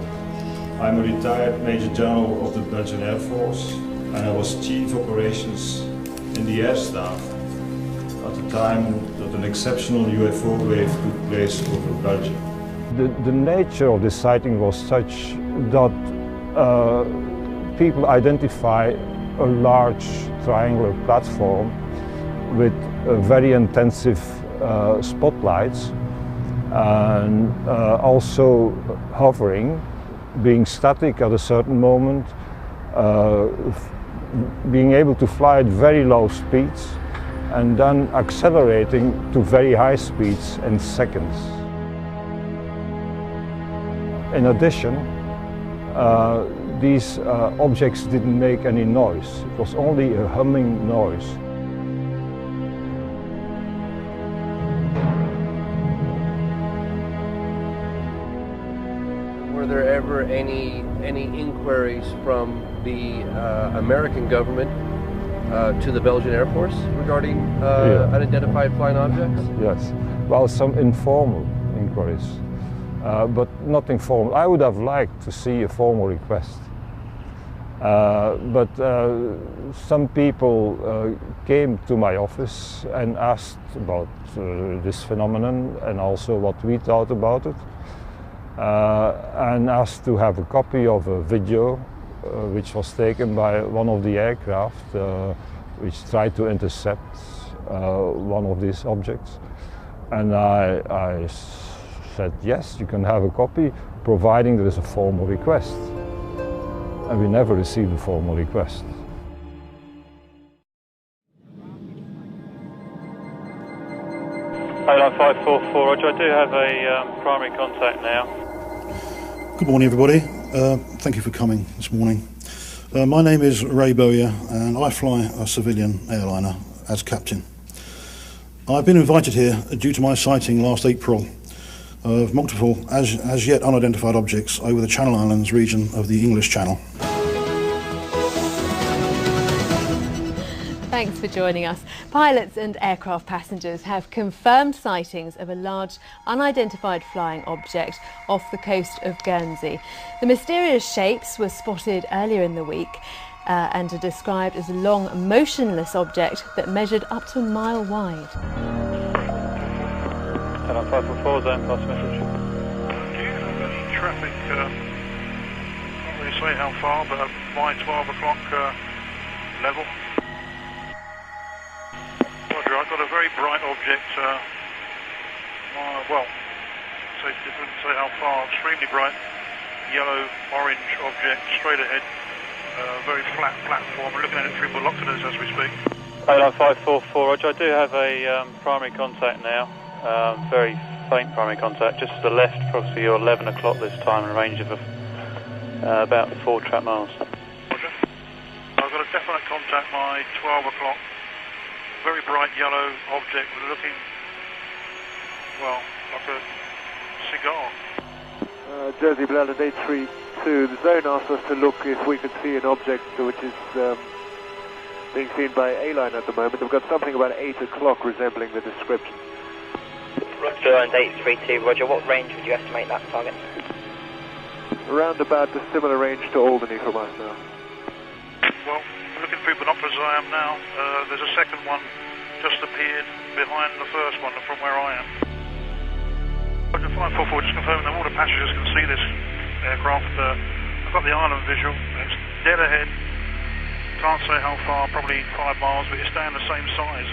I'm a retired Major General of the Belgian Air Force, and I was Chief Operations in the Air Staff at the time that an exceptional UFO wave took place over Belgium. The nature of this sighting was such that people identify a large triangular platform with very intensive spotlights and also hovering, being static at a certain moment, being able to fly at very low speeds and then accelerating to very high speeds in seconds. In addition, these objects didn't make any noise. It was only a humming noise. Were there ever any inquiries from the American government to the Belgian Air Force regarding unidentified flying objects? Yes, well, some informal inquiries, but nothing formal. I would have liked to see a formal request, but some people came to my office and asked about this phenomenon and also what we thought about it. And asked to have a copy of a video which was taken by one of the aircraft which tried to intercept one of these objects. And I said, yes, you can have a copy, providing there is a formal request. And we never received a formal request. Airline 544, Roger, I do have a primary contact now. Good morning, everybody. Thank you for coming this morning. My name is Ray Bowyer, and I fly a civilian airliner as captain. I've been invited here due to my sighting last April of multiple as yet unidentified objects over the Channel Islands region of the English Channel. Thanks for joining us. Pilots and aircraft passengers have confirmed sightings of a large unidentified flying object off the coast of Guernsey. The mysterious shapes were spotted earlier in the week and are described as a long, motionless object that measured up to a mile wide. Airline 544, zone pass message. Do you have any traffic, not really say how far, but by 12 o'clock level? Roger, I've got a very bright object, well, didn't say how far, extremely bright, yellow-orange object, straight ahead, very flat platform. We're looking at it through binoculars as we speak. Airline 544, Roger, I do have a primary contact now, very faint primary contact, just to the left, approximately 11 o'clock this time, in a range of about 4 trap miles. Roger. I've got a definite contact by 12 o'clock. Very bright yellow object looking, well, like a cigar. Jersey Bladder 832, the zone asked us to look if we could see an object which is being seen by A-Line at the moment. We've got something about 8 o'clock resembling the description. Roger, and 832, Roger, what range would you estimate that target? Around about the similar range to Albany from us now. Well, looking through binoculars as I am now, there's a second one just appeared behind the first one from where I am. Roger 544, just confirming that all the passengers can see this aircraft. I've got the island visual, it's dead ahead, can't say how far, probably 5 miles, but it's staying the same size.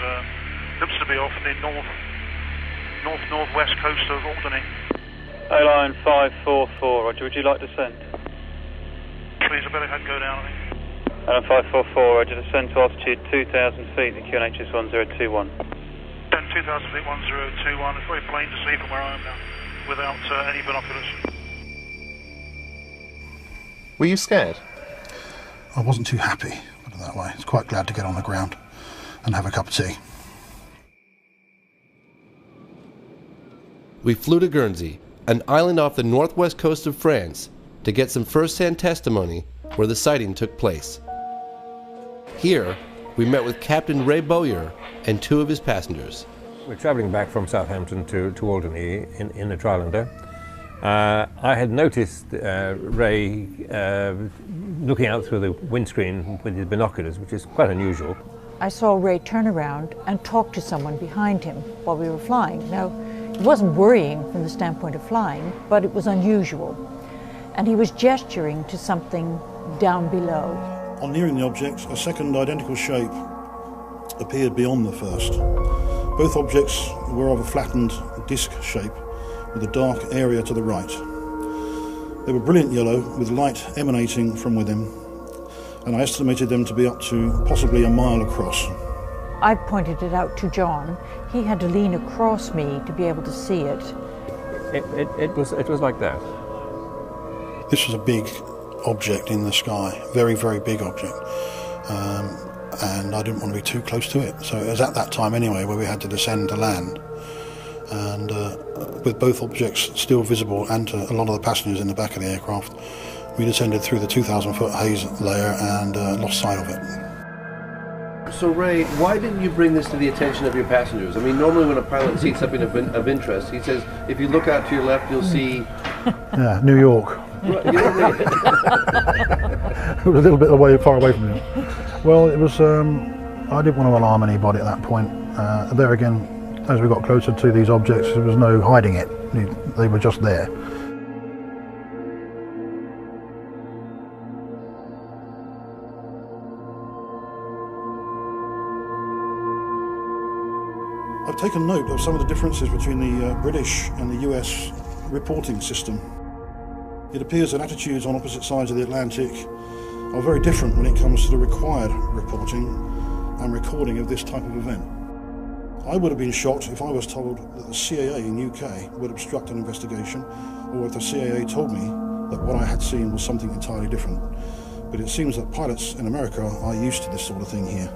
Looks to be off the north-northwest coast of Albany. Airline 544, Roger, would you like to send? Please, I better go down, I think. Airline 544, Roger, descend to altitude 2,000 feet, the QNH is 1021. 2,000 feet, 1021, it's very plain to see from where I am now, without any binoculars. Were you scared? I wasn't too happy, put it that way. I was quite glad to get on the ground and have a cup of tea. We flew to Guernsey, an island off the northwest coast of France, to get some first-hand testimony where the sighting took place. Here, we met with Captain Ray Bowyer and 2 of his passengers. We're travelling back from Southampton to Albany in the Trilender. I had noticed Ray looking out through the windscreen with his binoculars, which is quite unusual. I saw Ray turn around and talk to someone behind him while we were flying. Now, it wasn't worrying from the standpoint of flying, but it was unusual. And he was gesturing to something down below. On nearing the object, a second identical shape appeared beyond the first. Both objects were of a flattened disc shape with a dark area to the right. They were brilliant yellow with light emanating from within, and I estimated them to be up to possibly a mile across. I pointed it out to John. He had to lean across me to be able to see it. It was like that. This was a big object in the sky, very, very big object, and I didn't want to be too close to it. So it was at that time anyway where we had to descend to land, and with both objects still visible and to a lot of the passengers in the back of the aircraft, we descended through the 2,000-foot haze layer and lost sight of it. So Ray, why didn't you bring this to the attention of your passengers? I mean, normally when a pilot sees something of interest, he says, if you look out to your left, you'll see... Yeah, New York. Right, you know what It was a little bit far away from me. Well, it was, I didn't want to alarm anybody at that point. There again, as we got closer to these objects, there was no hiding it. They were just there. I've taken note of some of the differences between the British and the US reporting system. It appears that attitudes on opposite sides of the Atlantic are very different when it comes to the required reporting and recording of this type of event. I would have been shocked if I was told that the CIA in UK would obstruct an investigation, or if the CIA told me that what I had seen was something entirely different. But it seems that pilots in America are used to this sort of thing here.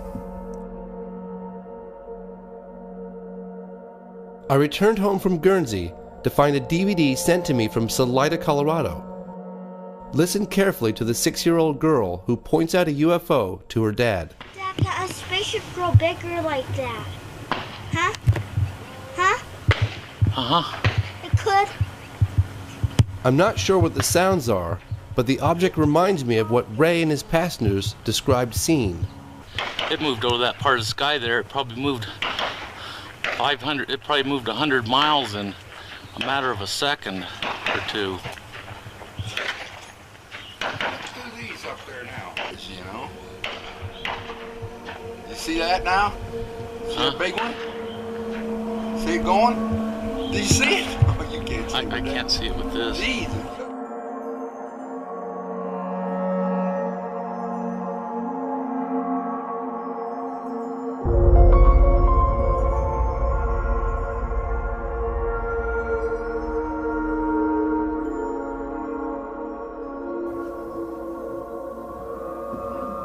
I returned home from Guernsey to find a DVD sent to me from Salida, Colorado. Listen carefully to the 6-year-old girl who points out a UFO to her dad. Dad, can a spaceship grow bigger like that? Huh? Huh? Uh-huh. It could. I'm not sure what the sounds are, but the object reminds me of what Ray and his passengers described seeing. It moved over that part of the sky there. It probably moved 500, it probably moved 100 miles in a matter of a second or two. These up there now, you know. You see that now? See a big one? See it going? Do you see it? Oh, you can't see it. I can't see it with this. Jesus.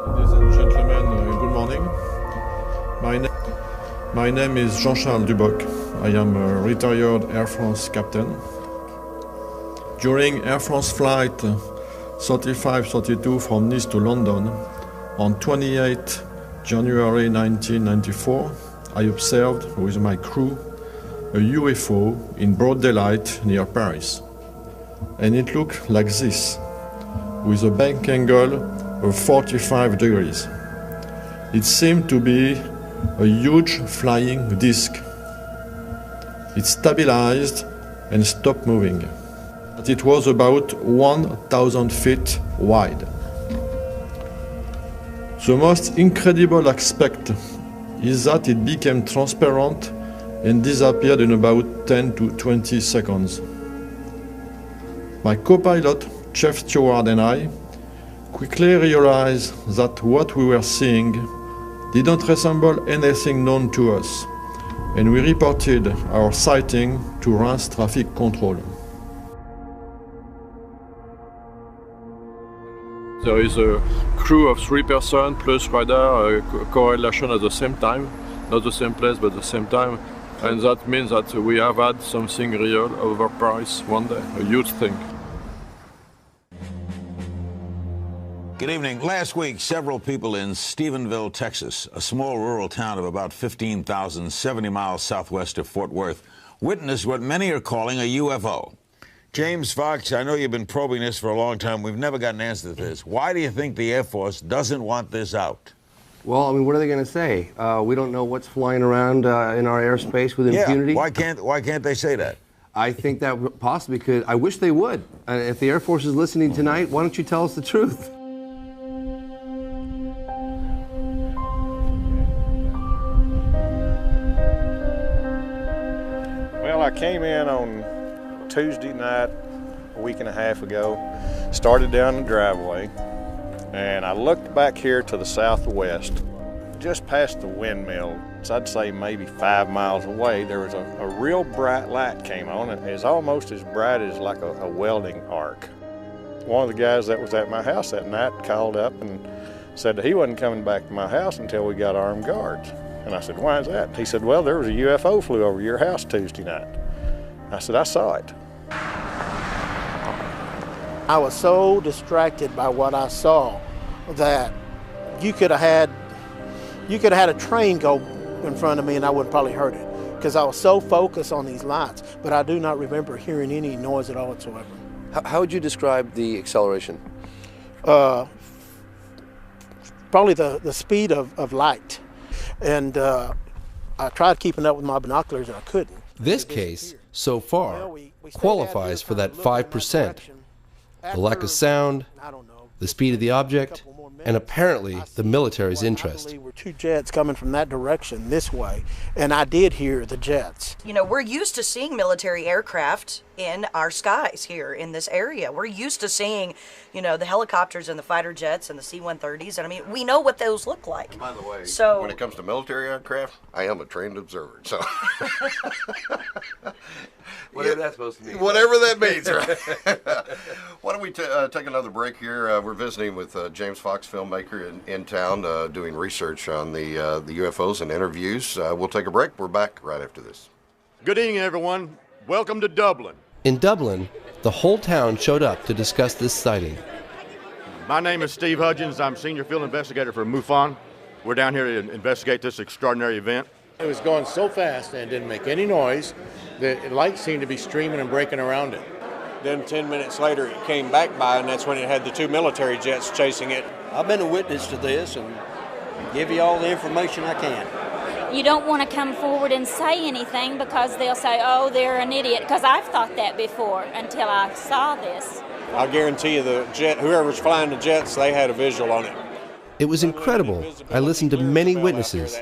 Ladies and gentlemen, good morning. My name is Jean-Charles Duboc. I am a retired Air France captain. During Air France flight 3532 from Nice to London on 28 January 1994, I observed with my crew a UFO in broad daylight near Paris. And it looked like this, with a bank angle of 45 degrees. It seemed to be a huge flying disc. It stabilized and stopped moving. It was about 1,000 feet wide. The most incredible aspect is that it became transparent and disappeared in about 10 to 20 seconds. My co-pilot, Chief Steward, and I quickly realized that what we were seeing didn't resemble anything known to us, and we reported our sighting to RANS Traffic Control. There is a crew of 3 persons plus radar correlation at the same time, not the same place but the same time, and that means that we have had something real over Paris one day, a huge thing. Good evening. Last week, several people in Stephenville, Texas, a small rural town of about 15,000, 70 miles southwest of Fort Worth, witnessed what many are calling a UFO. James Fox, I know you've been probing this for a long time. We've never got an answer to this. Why do you think the Air Force doesn't want this out? Well, I mean, what are they going to say? We don't know what's flying around in our airspace with impunity? Why can't they say that? I think that possibly could. I wish they would. If the Air Force is listening tonight, why don't you tell us the truth? Well, I came in on Tuesday night, a week and a half ago, started down the driveway, and I looked back here to the southwest, just past the windmill. So I'd say maybe 5 miles away, there was a real bright light came on. It was almost as bright as like a welding arc. One of the guys that was at my house that night called up and said that he wasn't coming back to my house until we got armed guards. And I said, why is that? He said, well, there was a UFO flew over your house Tuesday night. I said, I saw it. I was so distracted by what I saw that you could have had a train go in front of me and I would have probably heard it, because I was so focused on these lights. But I do not remember hearing any noise at all whatsoever. How would you describe the acceleration? Probably the speed of light. And I tried keeping up with my binoculars and I couldn't. This case, so far, qualifies for that 5%. The lack of sound, the speed of the object, and apparently the military's interest. There were two jets coming from that direction this way, and I did hear the jets. You know, we're used to seeing military aircraft in our skies here in this area. We're used to seeing, you know, the helicopters and the fighter jets and the C-130s, and I mean, we know what those look like. By the way, so, when it comes to military aircraft, I am a trained observer, so... Whatever that's supposed to mean. Whatever that means, right? Why don't we take another break here? We're visiting with James Fox, filmmaker in town, doing research on the UFOs and interviews. We'll take a break. We're back right after this. Good evening, everyone. Welcome to Dublin. In Dublin, the whole town showed up to discuss this sighting. My name is Steve Hudgens. I'm senior field investigator for MUFON. We're down here to investigate this extraordinary event. It was going so fast and it didn't make any noise. The lights seemed to be streaming and breaking around it. Then 10 minutes later it came back by, and that's when it had the two military jets chasing it. I've been a witness to this and give you all the information I can. You don't want to come forward and say anything because they'll say, oh, they're an idiot, because I've thought that before until I saw this. I'll guarantee you the jet, whoever's flying the jets, they had a visual on it. It was incredible. I listened to many witnesses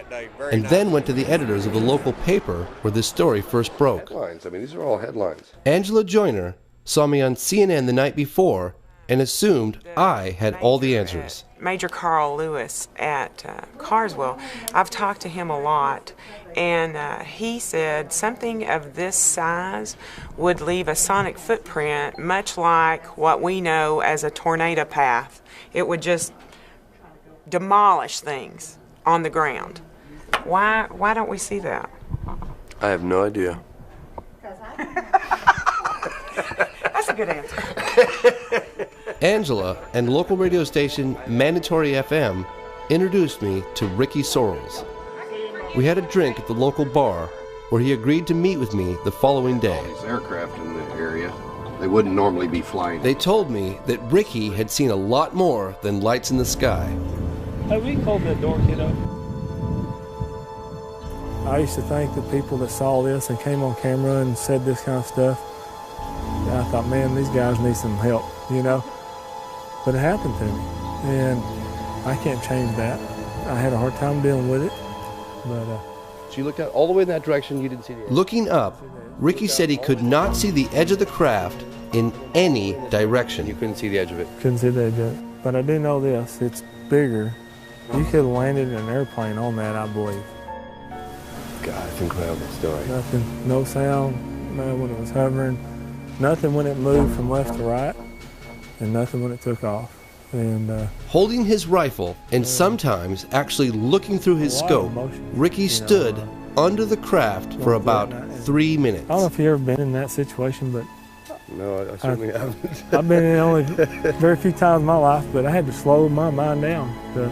and then went to the editors of the local paper where this story first broke. Headlines. I mean, these are all headlines. Angela Joyner saw me on CNN the night before and assumed I had all the answers. Major Carl Lewis at Carswell, I've talked to him a lot, and he said something of this size would leave a sonic footprint much like what we know as a tornado path. It would just demolish things on the ground. Why don't we see that? I have no idea. That's a good answer. Angela and local radio station Mandatory FM introduced me to Ricky Sorrells. We had a drink at the local bar where he agreed to meet with me the following day. All these aircraft in the area, they wouldn't normally be flying. They told me that Ricky had seen a lot more than lights in the sky. Have we called that door, kiddo? I used to think that people that saw this and came on camera and said this kind of stuff, I thought, man, these guys need some help, you know? But it happened to me, and I can't change that. I had a hard time dealing with it, but... So you looked out all the way in that direction, you didn't see the edge? Looking up, Ricky said he could not see the edge of the craft in any direction. You couldn't see the edge of it? Couldn't see the edge of it. But I do know this, it's bigger. You could have landed an airplane on that, I believe. God, it's an incredible story. Nothing, no sound, no when it was hovering, nothing when it moved from left to right, and nothing when it took off. And holding his rifle and sometimes actually looking through his scope, Ricky stood under the craft for about 3 minutes. I don't know if you've ever been in that situation, but no, I certainly haven't. I've been in it only very few times in my life, but I had to slow my mind down to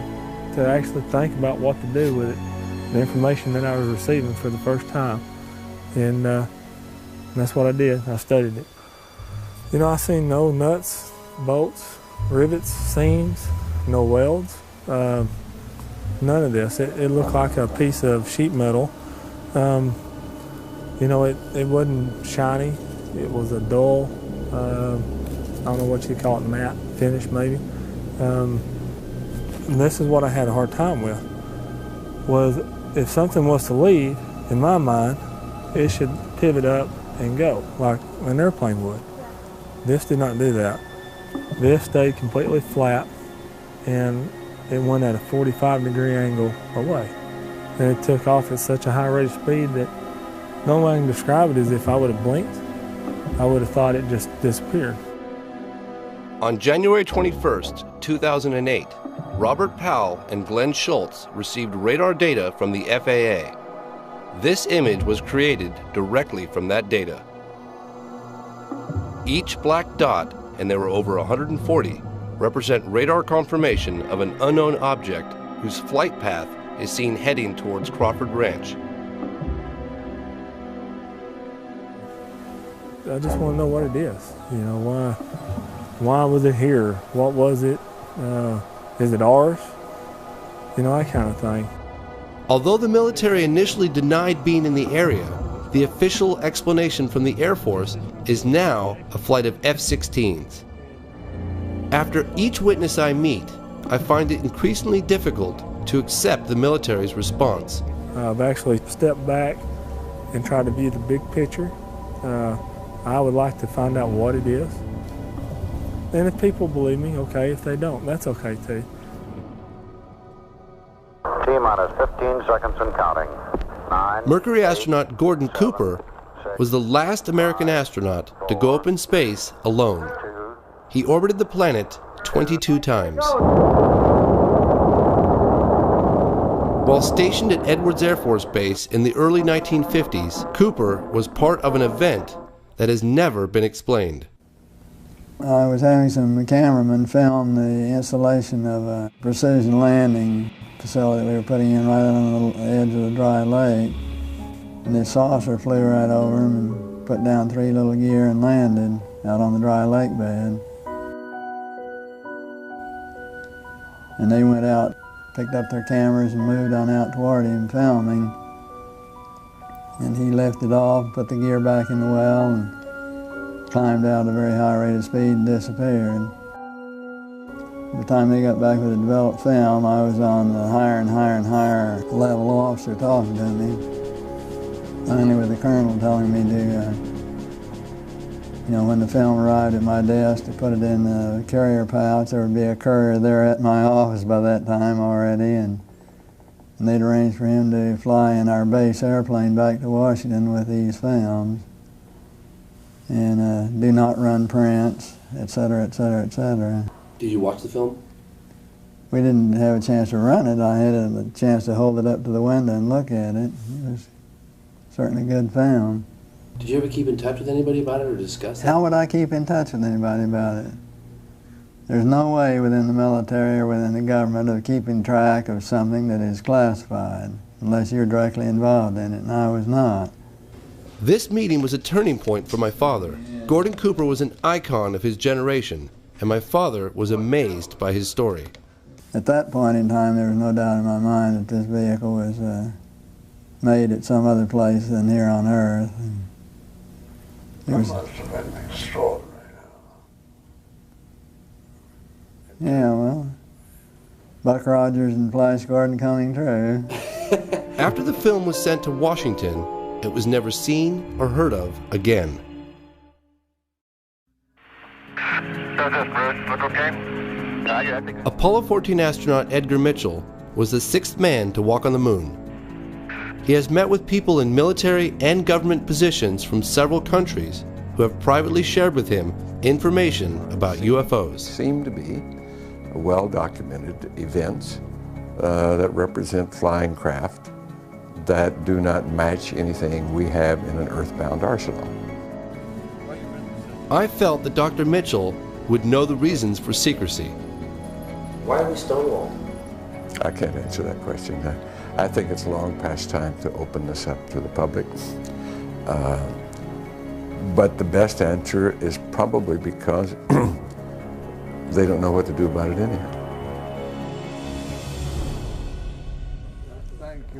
actually think about what to do with it, the information that I was receiving for the first time. And that's what I did. I studied it. You know, I seen no nuts, bolts, rivets, seams, no welds, none of this. It looked like a piece of sheet metal. You know, it wasn't shiny. It was a dull, I don't know what you call it, matte finish maybe. And this is what I had a hard time with, was if something was to leave, in my mind, it should pivot up and go, like an airplane would. This did not do that. This stayed completely flat, and it went at a 45-degree angle away. And it took off at such a high rate of speed that the only way I can describe it is if I would have blinked, I would have thought it just disappeared. On January 21st, 2008, Robert Powell and Glenn Schultz received radar data from the FAA. This image was created directly from that data. Each black dot, and there were over 140, represent radar confirmation of an unknown object whose flight path is seen heading towards Crawford Ranch. I just want to know what it is. You know, why was it here? What was it? Is it ours? You know, that kind of thing. Although the military initially denied being in the area, the official explanation from the Air Force is now a flight of F-16s. After each witness I meet, I find it increasingly difficult to accept the military's response. I've actually stepped back and tried to view the big picture. I would like to find out what it is. And if people believe me, okay. If they don't, that's okay too. T-minus 15 seconds and counting. 9. Mercury astronaut Gordon Cooper was the last American astronaut to go up in space alone. He orbited the planet 22 times. While stationed at Edwards Air Force Base in the early 1950s, Cooper was part of an event that has never been explained. I was having some cameramen film the installation of a precision landing facility we were putting in right on the edge of the dry lake. And this saucer flew right over them and put down 3 little gear and landed out on the dry lake bed. And they went out, picked up their cameras and moved on out toward him filming. And he lifted off, put the gear back in the well, and climbed out at a very high rate of speed and disappeared. By the time they got back with the developed film, I was on the higher and higher and higher level officer talking to me. Finally with the colonel telling me to, when the film arrived at my desk, to put it in the carrier pouch. There would be a courier there at my office by that time already, and they'd arranged for him to fly in our base airplane back to Washington with these films, and do not run prints, etc., etc., etc. Did you watch the film? We didn't have a chance to run it. I had a chance to hold it up to the window and look at it. It was certainly a good film. Did you ever keep in touch with anybody about it or discuss it? How would I keep in touch with anybody about it? There's no way within the military or within the government of keeping track of something that is classified unless you're directly involved in it, and I was not. This meeting was a turning point for my father. Gordon Cooper was an icon of his generation, and my father was amazed by his story. At that point in time, there was no doubt in my mind that this vehicle was made at some other place than here on Earth. That must have been extraordinary. Yeah, well, Buck Rogers and Flash Gordon coming true. After the film was sent to Washington, it was never seen or heard of again. Apollo 14 astronaut Edgar Mitchell was the 6th man to walk on the moon. He has met with people in military and government positions from several countries who have privately shared with him information about UFOs. Seem to be well-documented events that represent flying craft that do not match anything we have in an earthbound arsenal. I felt that Dr. Mitchell would know the reasons for secrecy. Why are we stonewalled? I can't answer that question. I think it's long past time to open this up to the public. But the best answer is probably because they don't know what to do about it anyhow.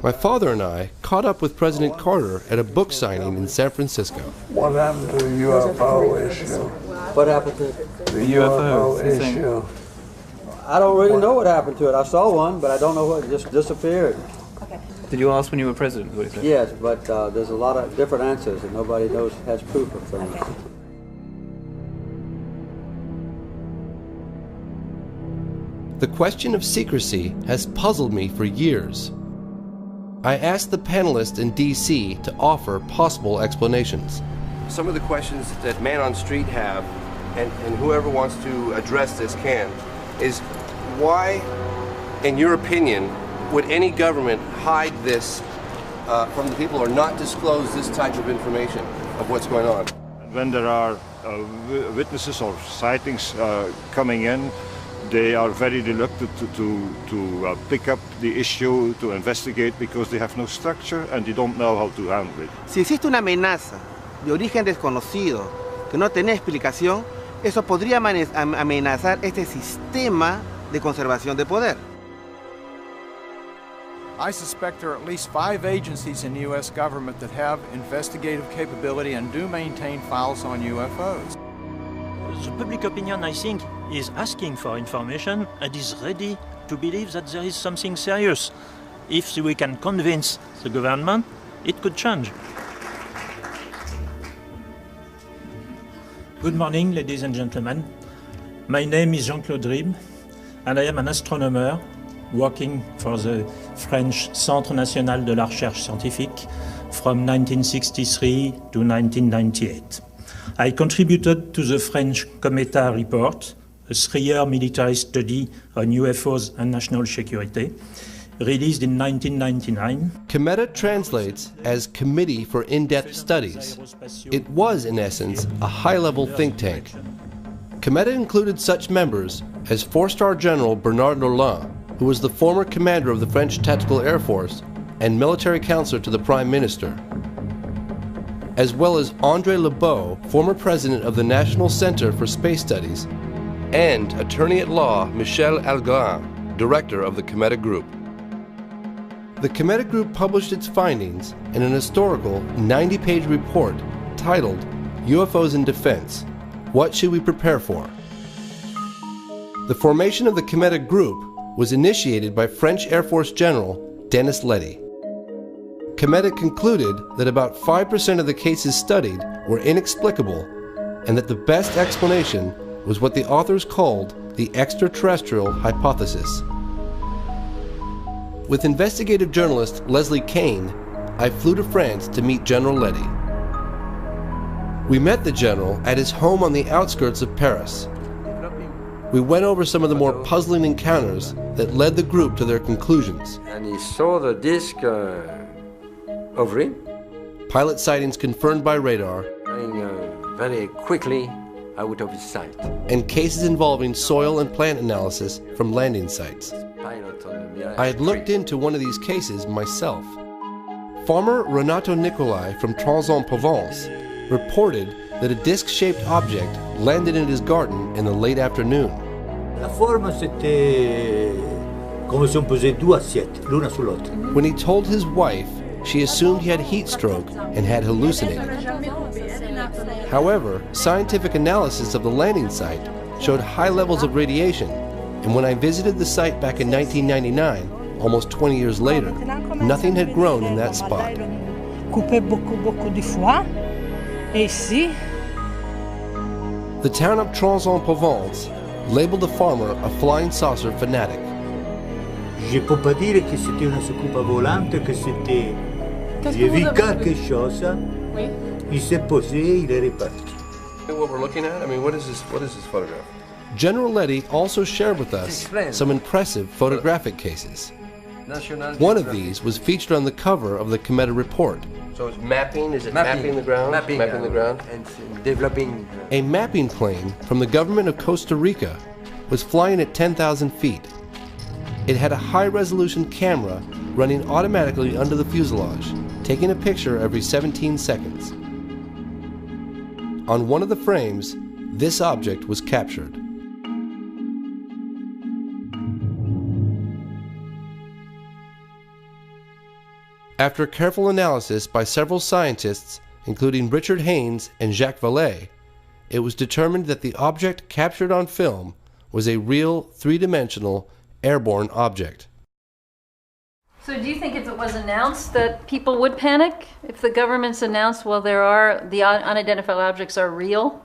My father and I caught up with President Carter at a book signing in San Francisco. What happened to the UFO issue? What happened to the UFO issue? I don't really know what happened to it. I saw one, but I don't know what, it just disappeared. Did you ask when you were president? What he said? Yes, but there's a lot of different answers, and nobody has proof of things. The question of secrecy has puzzled me for years. I asked the panelists in D.C. to offer possible explanations. Some of the questions that Man on Street have, and whoever wants to address this can, is why, in your opinion, would any government hide this from the people or not disclose this type of information of what's going on? When there are witnesses or sightings coming in, they are very reluctant to pick up the issue, to investigate, because they have no structure and they don't know how to handle it. Si existe una amenaza de origen desconocido que no tiene explicación, eso podría amenazar este sistema de conservación de poder. I suspect there are at least 5 agencies in the U.S. government that have investigative capability and do maintain files on UFOs. the public opinion, I think, is asking for information and is ready to believe that there is something serious. If we can convince the government, it could change. Good morning, ladies and gentlemen. My name is Jean-Claude Ribes, and I am an astronomer working for the French Centre National de la Recherche Scientifique from 1963 to 1998. I contributed to the French Cometa report, a 3-year military study on UFOs and national security, released in 1999. Cometa translates as Committee for In-Depth Studies. It was, in essence, a high-level think tank. Cometa included such members as 4-star General Bernard Lorland, who was the former commander of the French Tactical Air Force and military counselor to the Prime Minister, as well as André Lebeau, former president of the National Center for Space Studies, and attorney-at-law Michel Algarin, director of the Cometa Group. The Cometa Group published its findings in an historical 90-page report titled UFOs in Defense: What Should We Prepare For? The formation of the Cometa Group was initiated by French Air Force General Denis Letty. Cometa concluded that about 5% of the cases studied were inexplicable and that the best explanation was what the authors called the extraterrestrial hypothesis. With investigative journalist Leslie Kane, I flew to France to meet General Letty. We met the general at his home on the outskirts of Paris. We went over some of the more puzzling encounters that led the group to their conclusions. And he saw the disc over him. Pilot sightings confirmed by radar. Going very quickly out of his sight. And cases involving soil and plant analysis from landing sites. I had looked into one of these cases myself. Farmer Renato Nicolai from Trans-en-Provence reported that a disc-shaped object landed in his garden in the late afternoon. La forme c'était comme si on posait deux assiettes, l'une sur l'autre. When he told his wife, she assumed he had heat stroke and had hallucinated. However, scientific analysis of the landing site showed high levels of radiation, and when I visited the site back in 1999, almost 20 years later, nothing had grown in that spot. The town of Trans-en-Provence labeled the farmer a flying saucer fanatic. Je peux pas dire que c'était une soucoupe volante, que c'était... J'ai vu quelque chose, il s'est posé, il est reparti. What we're looking at? I mean, what is this photograph? General Letty also shared with us some impressive photographic cases. One of these was featured on the cover of the Cometa report. So it's mapping, is it mapping the ground? Mapping the ground. And developing... A mapping plane from the government of Costa Rica was flying at 10,000 feet. It had a high-resolution camera running automatically under the fuselage, taking a picture every 17 seconds. On one of the frames, this object was captured. After careful analysis by several scientists, including Richard Haynes and Jacques Vallée, it was determined that the object captured on film was a real three-dimensional airborne object. So do you think if it was announced that people would panic? If the government's announced, well, the unidentified objects are real?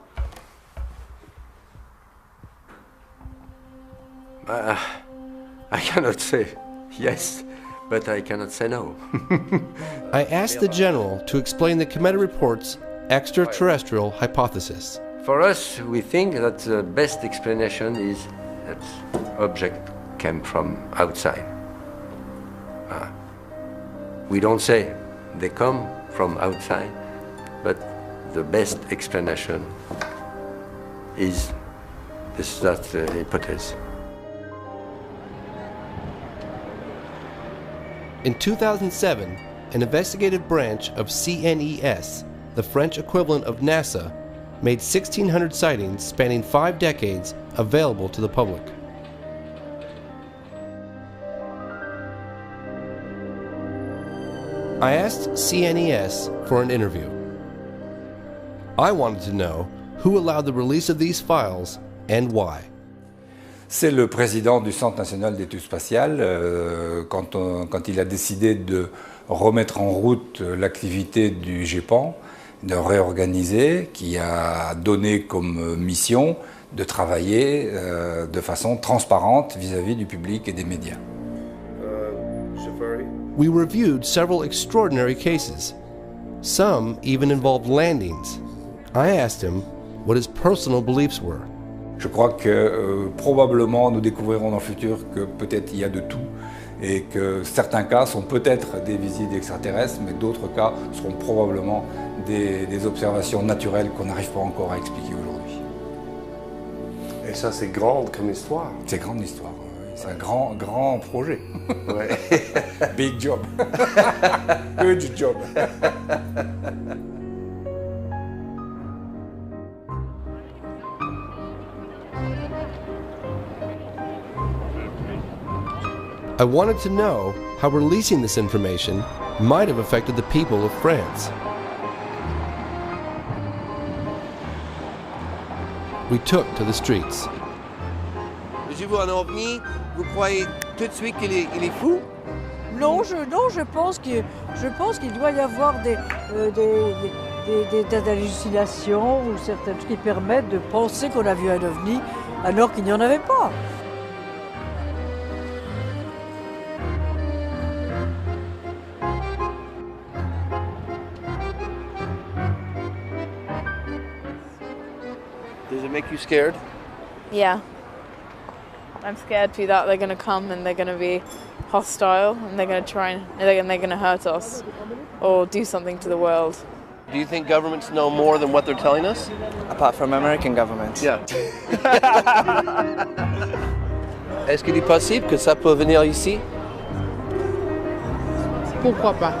I cannot say yes, but I cannot say no. I asked the general to explain the Cometa report's extraterrestrial hypothesis. For us, we think that the best explanation is that object came from outside. We don't say they come from outside, but the best explanation is that hypothesis. In 2007, an investigative branch of CNES, the French equivalent of NASA, made 1,600 sightings spanning 5 decades available to the public. I asked CNES for an interview. I wanted to know who allowed the release of these files and why. C'est le président du Centre national d'études spatiales, quand il a décidé de remettre en route l'activité du GEPAN, de réorganiser, qui a donné comme mission de travailler de façon transparente vis-à-vis du public et des médias. We reviewed several extraordinary cases. Some even involved landings. I asked him what his personal beliefs were. Je crois que probablement nous découvrirons dans le futur que peut-être il y a de tout et que certains cas sont peut-être des visites extraterrestres, mais d'autres cas seront probablement des observations naturelles qu'on n'arrive pas encore à expliquer aujourd'hui. Et ça, c'est grande comme histoire. C'est grande histoire. C'est un grand projet. Ouais. Big job. Good job. I wanted to know how releasing this information might have affected the people of France. We took to the streets. J'ai vu un ovni, vous croyez tout de suite qu'il est fou? Non, je pense qu'il doit y avoir des hallucinations ou certaines choses qui permettent de penser qu'on a vu un ovni alors qu'il n'y en avait pas. Does it make you scared? Yeah. I'm scared too that they're going to come and they're going to be hostile and they're going to try and they're going to hurt us or do something to the world. Do you think governments know more than what they're telling us? Apart from American governments. Yeah. Est-ce qu'il est possible que ça peut venir ici? Pourquoi pas?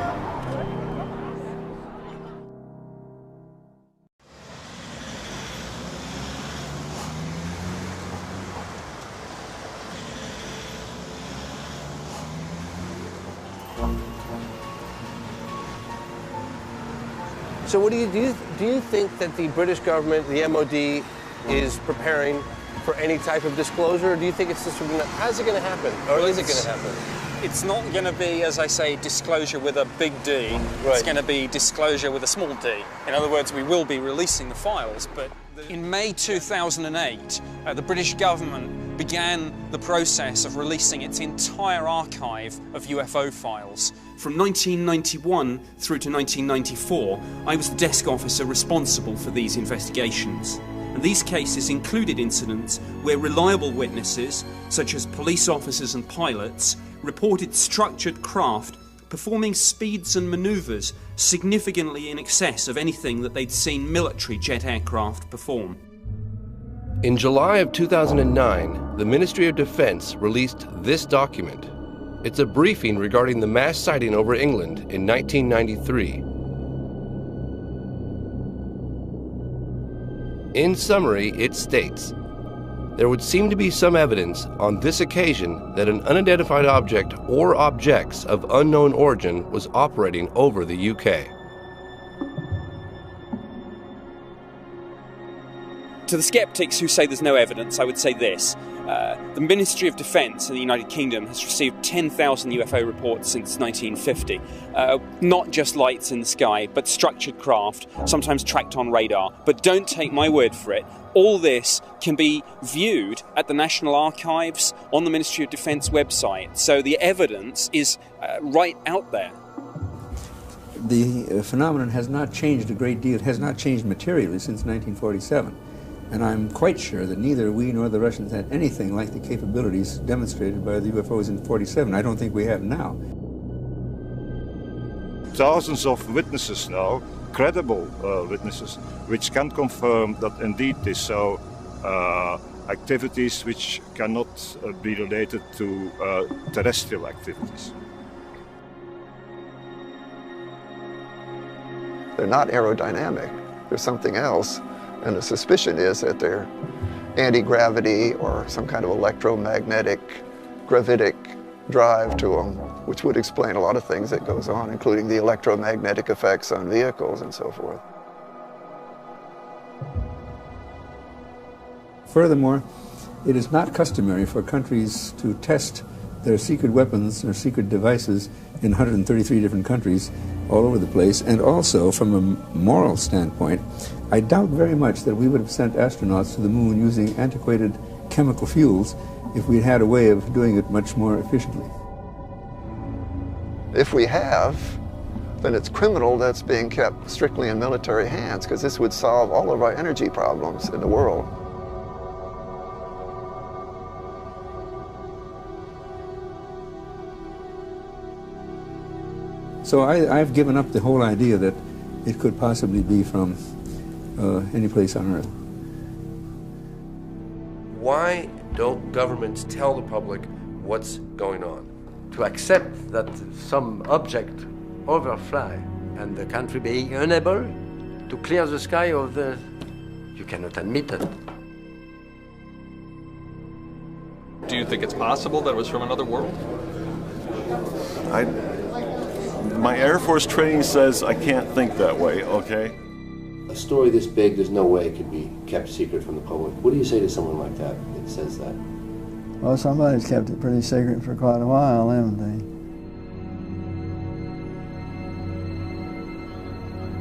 So what do you think that the British government, the MOD, is preparing for any type of disclosure? Or do you think it's just how's it going to happen? Or is it going to happen? It's not going to be, as I say, disclosure with a big D. Right. It's going to be disclosure with a small d. In other words, we will be releasing the files, but in May 2008, the British government began the process of releasing its entire archive of UFO files. From 1991 through to 1994, I was the desk officer responsible for these investigations. And these cases included incidents where reliable witnesses, such as police officers and pilots, reported structured craft performing speeds and maneuvers significantly in excess of anything that they'd seen military jet aircraft perform. In July of 2009, the Ministry of Defense released this document. It's a briefing regarding the mass sighting over England in 1993. In summary, it states, there would seem to be some evidence on this occasion that an unidentified object or objects of unknown origin was operating over the UK. To the skeptics who say there's no evidence, I would say this. The Ministry of Defence in the United Kingdom has received 10,000 UFO reports since 1950. Not just lights in the sky, but structured craft, sometimes tracked on radar. But don't take my word for it. All this can be viewed at the National Archives on the Ministry of Defence website. So the evidence is right out there. The phenomenon has not changed a great deal. It has not changed materially since 1947. And I'm quite sure that neither we nor the Russians had anything like the capabilities demonstrated by the UFOs in 1947. I don't think we have now. Thousands of witnesses now, credible witnesses, which can confirm that indeed they saw activities which cannot be related to terrestrial activities. They're not aerodynamic. There's something else. And the suspicion is that they're anti-gravity or some kind of electromagnetic gravitic drive to them, which would explain a lot of things that goes on, including the electromagnetic effects on vehicles and so forth. Furthermore, it is not customary for countries to test their secret weapons or secret devices in 133 different countries all over the place. And also, from a moral standpoint, I doubt very much that we would have sent astronauts to the moon using antiquated chemical fuels if we had a way of doing it much more efficiently. If we have, then it's criminal that's being kept strictly in military hands, because this would solve all of our energy problems in the world. So I've given up the whole idea that it could possibly be from any place on Earth. Why don't governments tell the public what's going on? To accept that some object overfly and the country being unable to clear the sky of the... You cannot admit it. Do you think it's possible that it was from another world? My Air Force training says I can't think that way, okay? A story this big, there's no way it could be kept secret from the public. What do you say to someone like that that says that? Well, somebody's kept it pretty secret for quite a while, haven't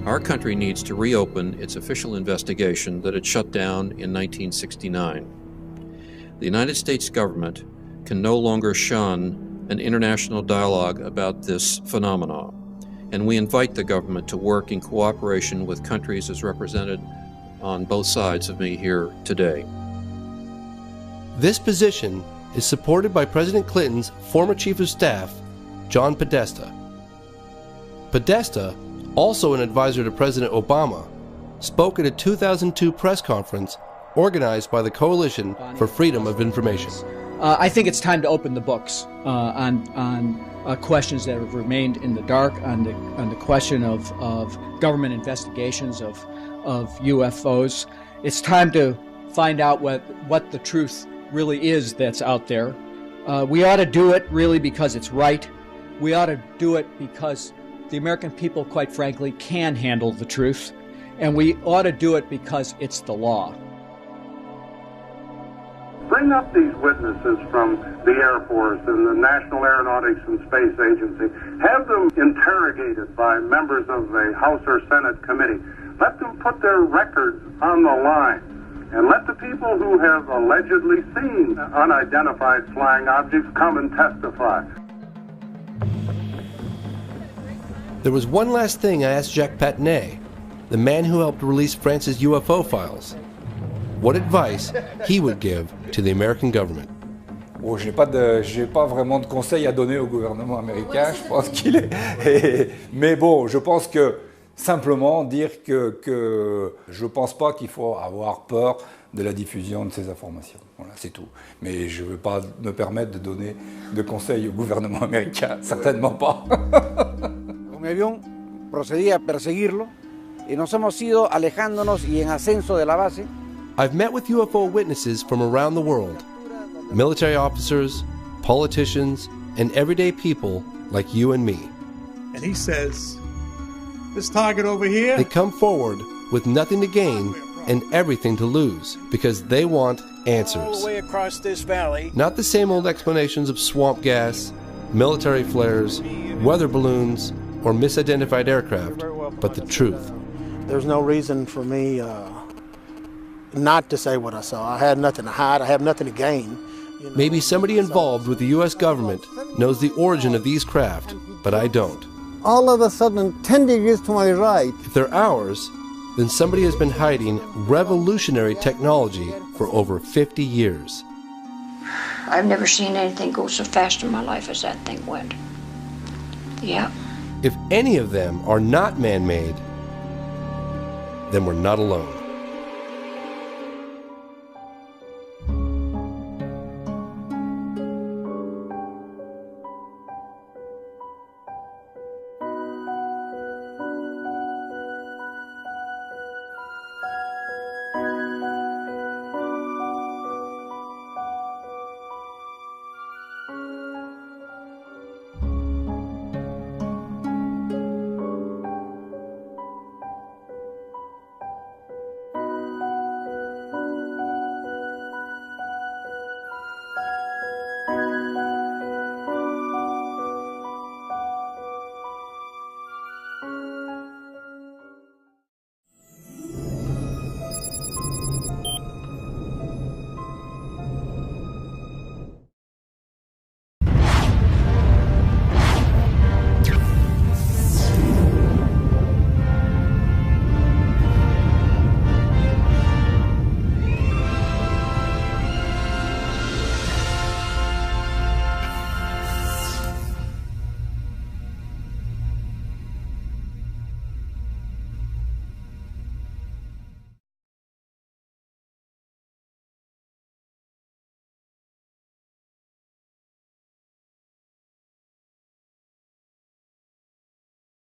they? Our country needs to reopen its official investigation that it shut down in 1969. The United States government can no longer shun an international dialogue about this phenomenon, and we invite the government to work in cooperation with countries as represented on both sides of me here today. This position is supported by President Clinton's former Chief of Staff, John Podesta. Podesta, also an advisor to President Obama, spoke at a 2002 press conference organized by the Coalition for Freedom of Information. I think it's time to open the books on questions that have remained in the dark, on the question of government investigations of UFOs. It's time to find out what the truth really is that's out there. We ought to do it really because it's right. We ought to do it because the American people, quite frankly, can handle the truth. And we ought to do it because it's the law. Bring up these witnesses from the Air Force and the National Aeronautics and Space Agency. Have them interrogated by members of the House or Senate committee. Let them put their records on the line. And let the people who have allegedly seen unidentified flying objects come and testify. There was one last thing I asked Jacques Patinet, the man who helped release France's UFO files, what advice he would give to the American government. Bon, j'ai pas vraiment de conseils à donner au gouvernement américain, je pense qu'il est... Mais bon, je pense que simplement dire que je pense pas qu'il faut avoir peur de la diffusion de ces informations. Voilà, c'est tout. Mais je ne veux pas me permettre de donner de conseils au gouvernement américain, certainement pas. Mi avión procedía a perseguirlo y nos hemos ido alejándonos y en ascenso de la base. I've met with UFO witnesses from around the world, military officers, politicians, and everyday people like you and me. And he says, this target over here... They come forward with nothing to gain and everything to lose because they want answers. All the way across this valley. Not the same old explanations of swamp gas, military flares, weather balloons, or misidentified aircraft, but the truth. There's no reason for me not to say what I saw. I had nothing to hide. I have nothing to gain. Maybe somebody involved with the U.S. government knows the origin of these craft, but I don't. All of a sudden, 10 degrees to my right. If they're ours, then somebody has been hiding revolutionary technology for over 50 years. I've never seen anything go so fast in my life as that thing went. Yeah. If any of them are not man-made, then we're not alone.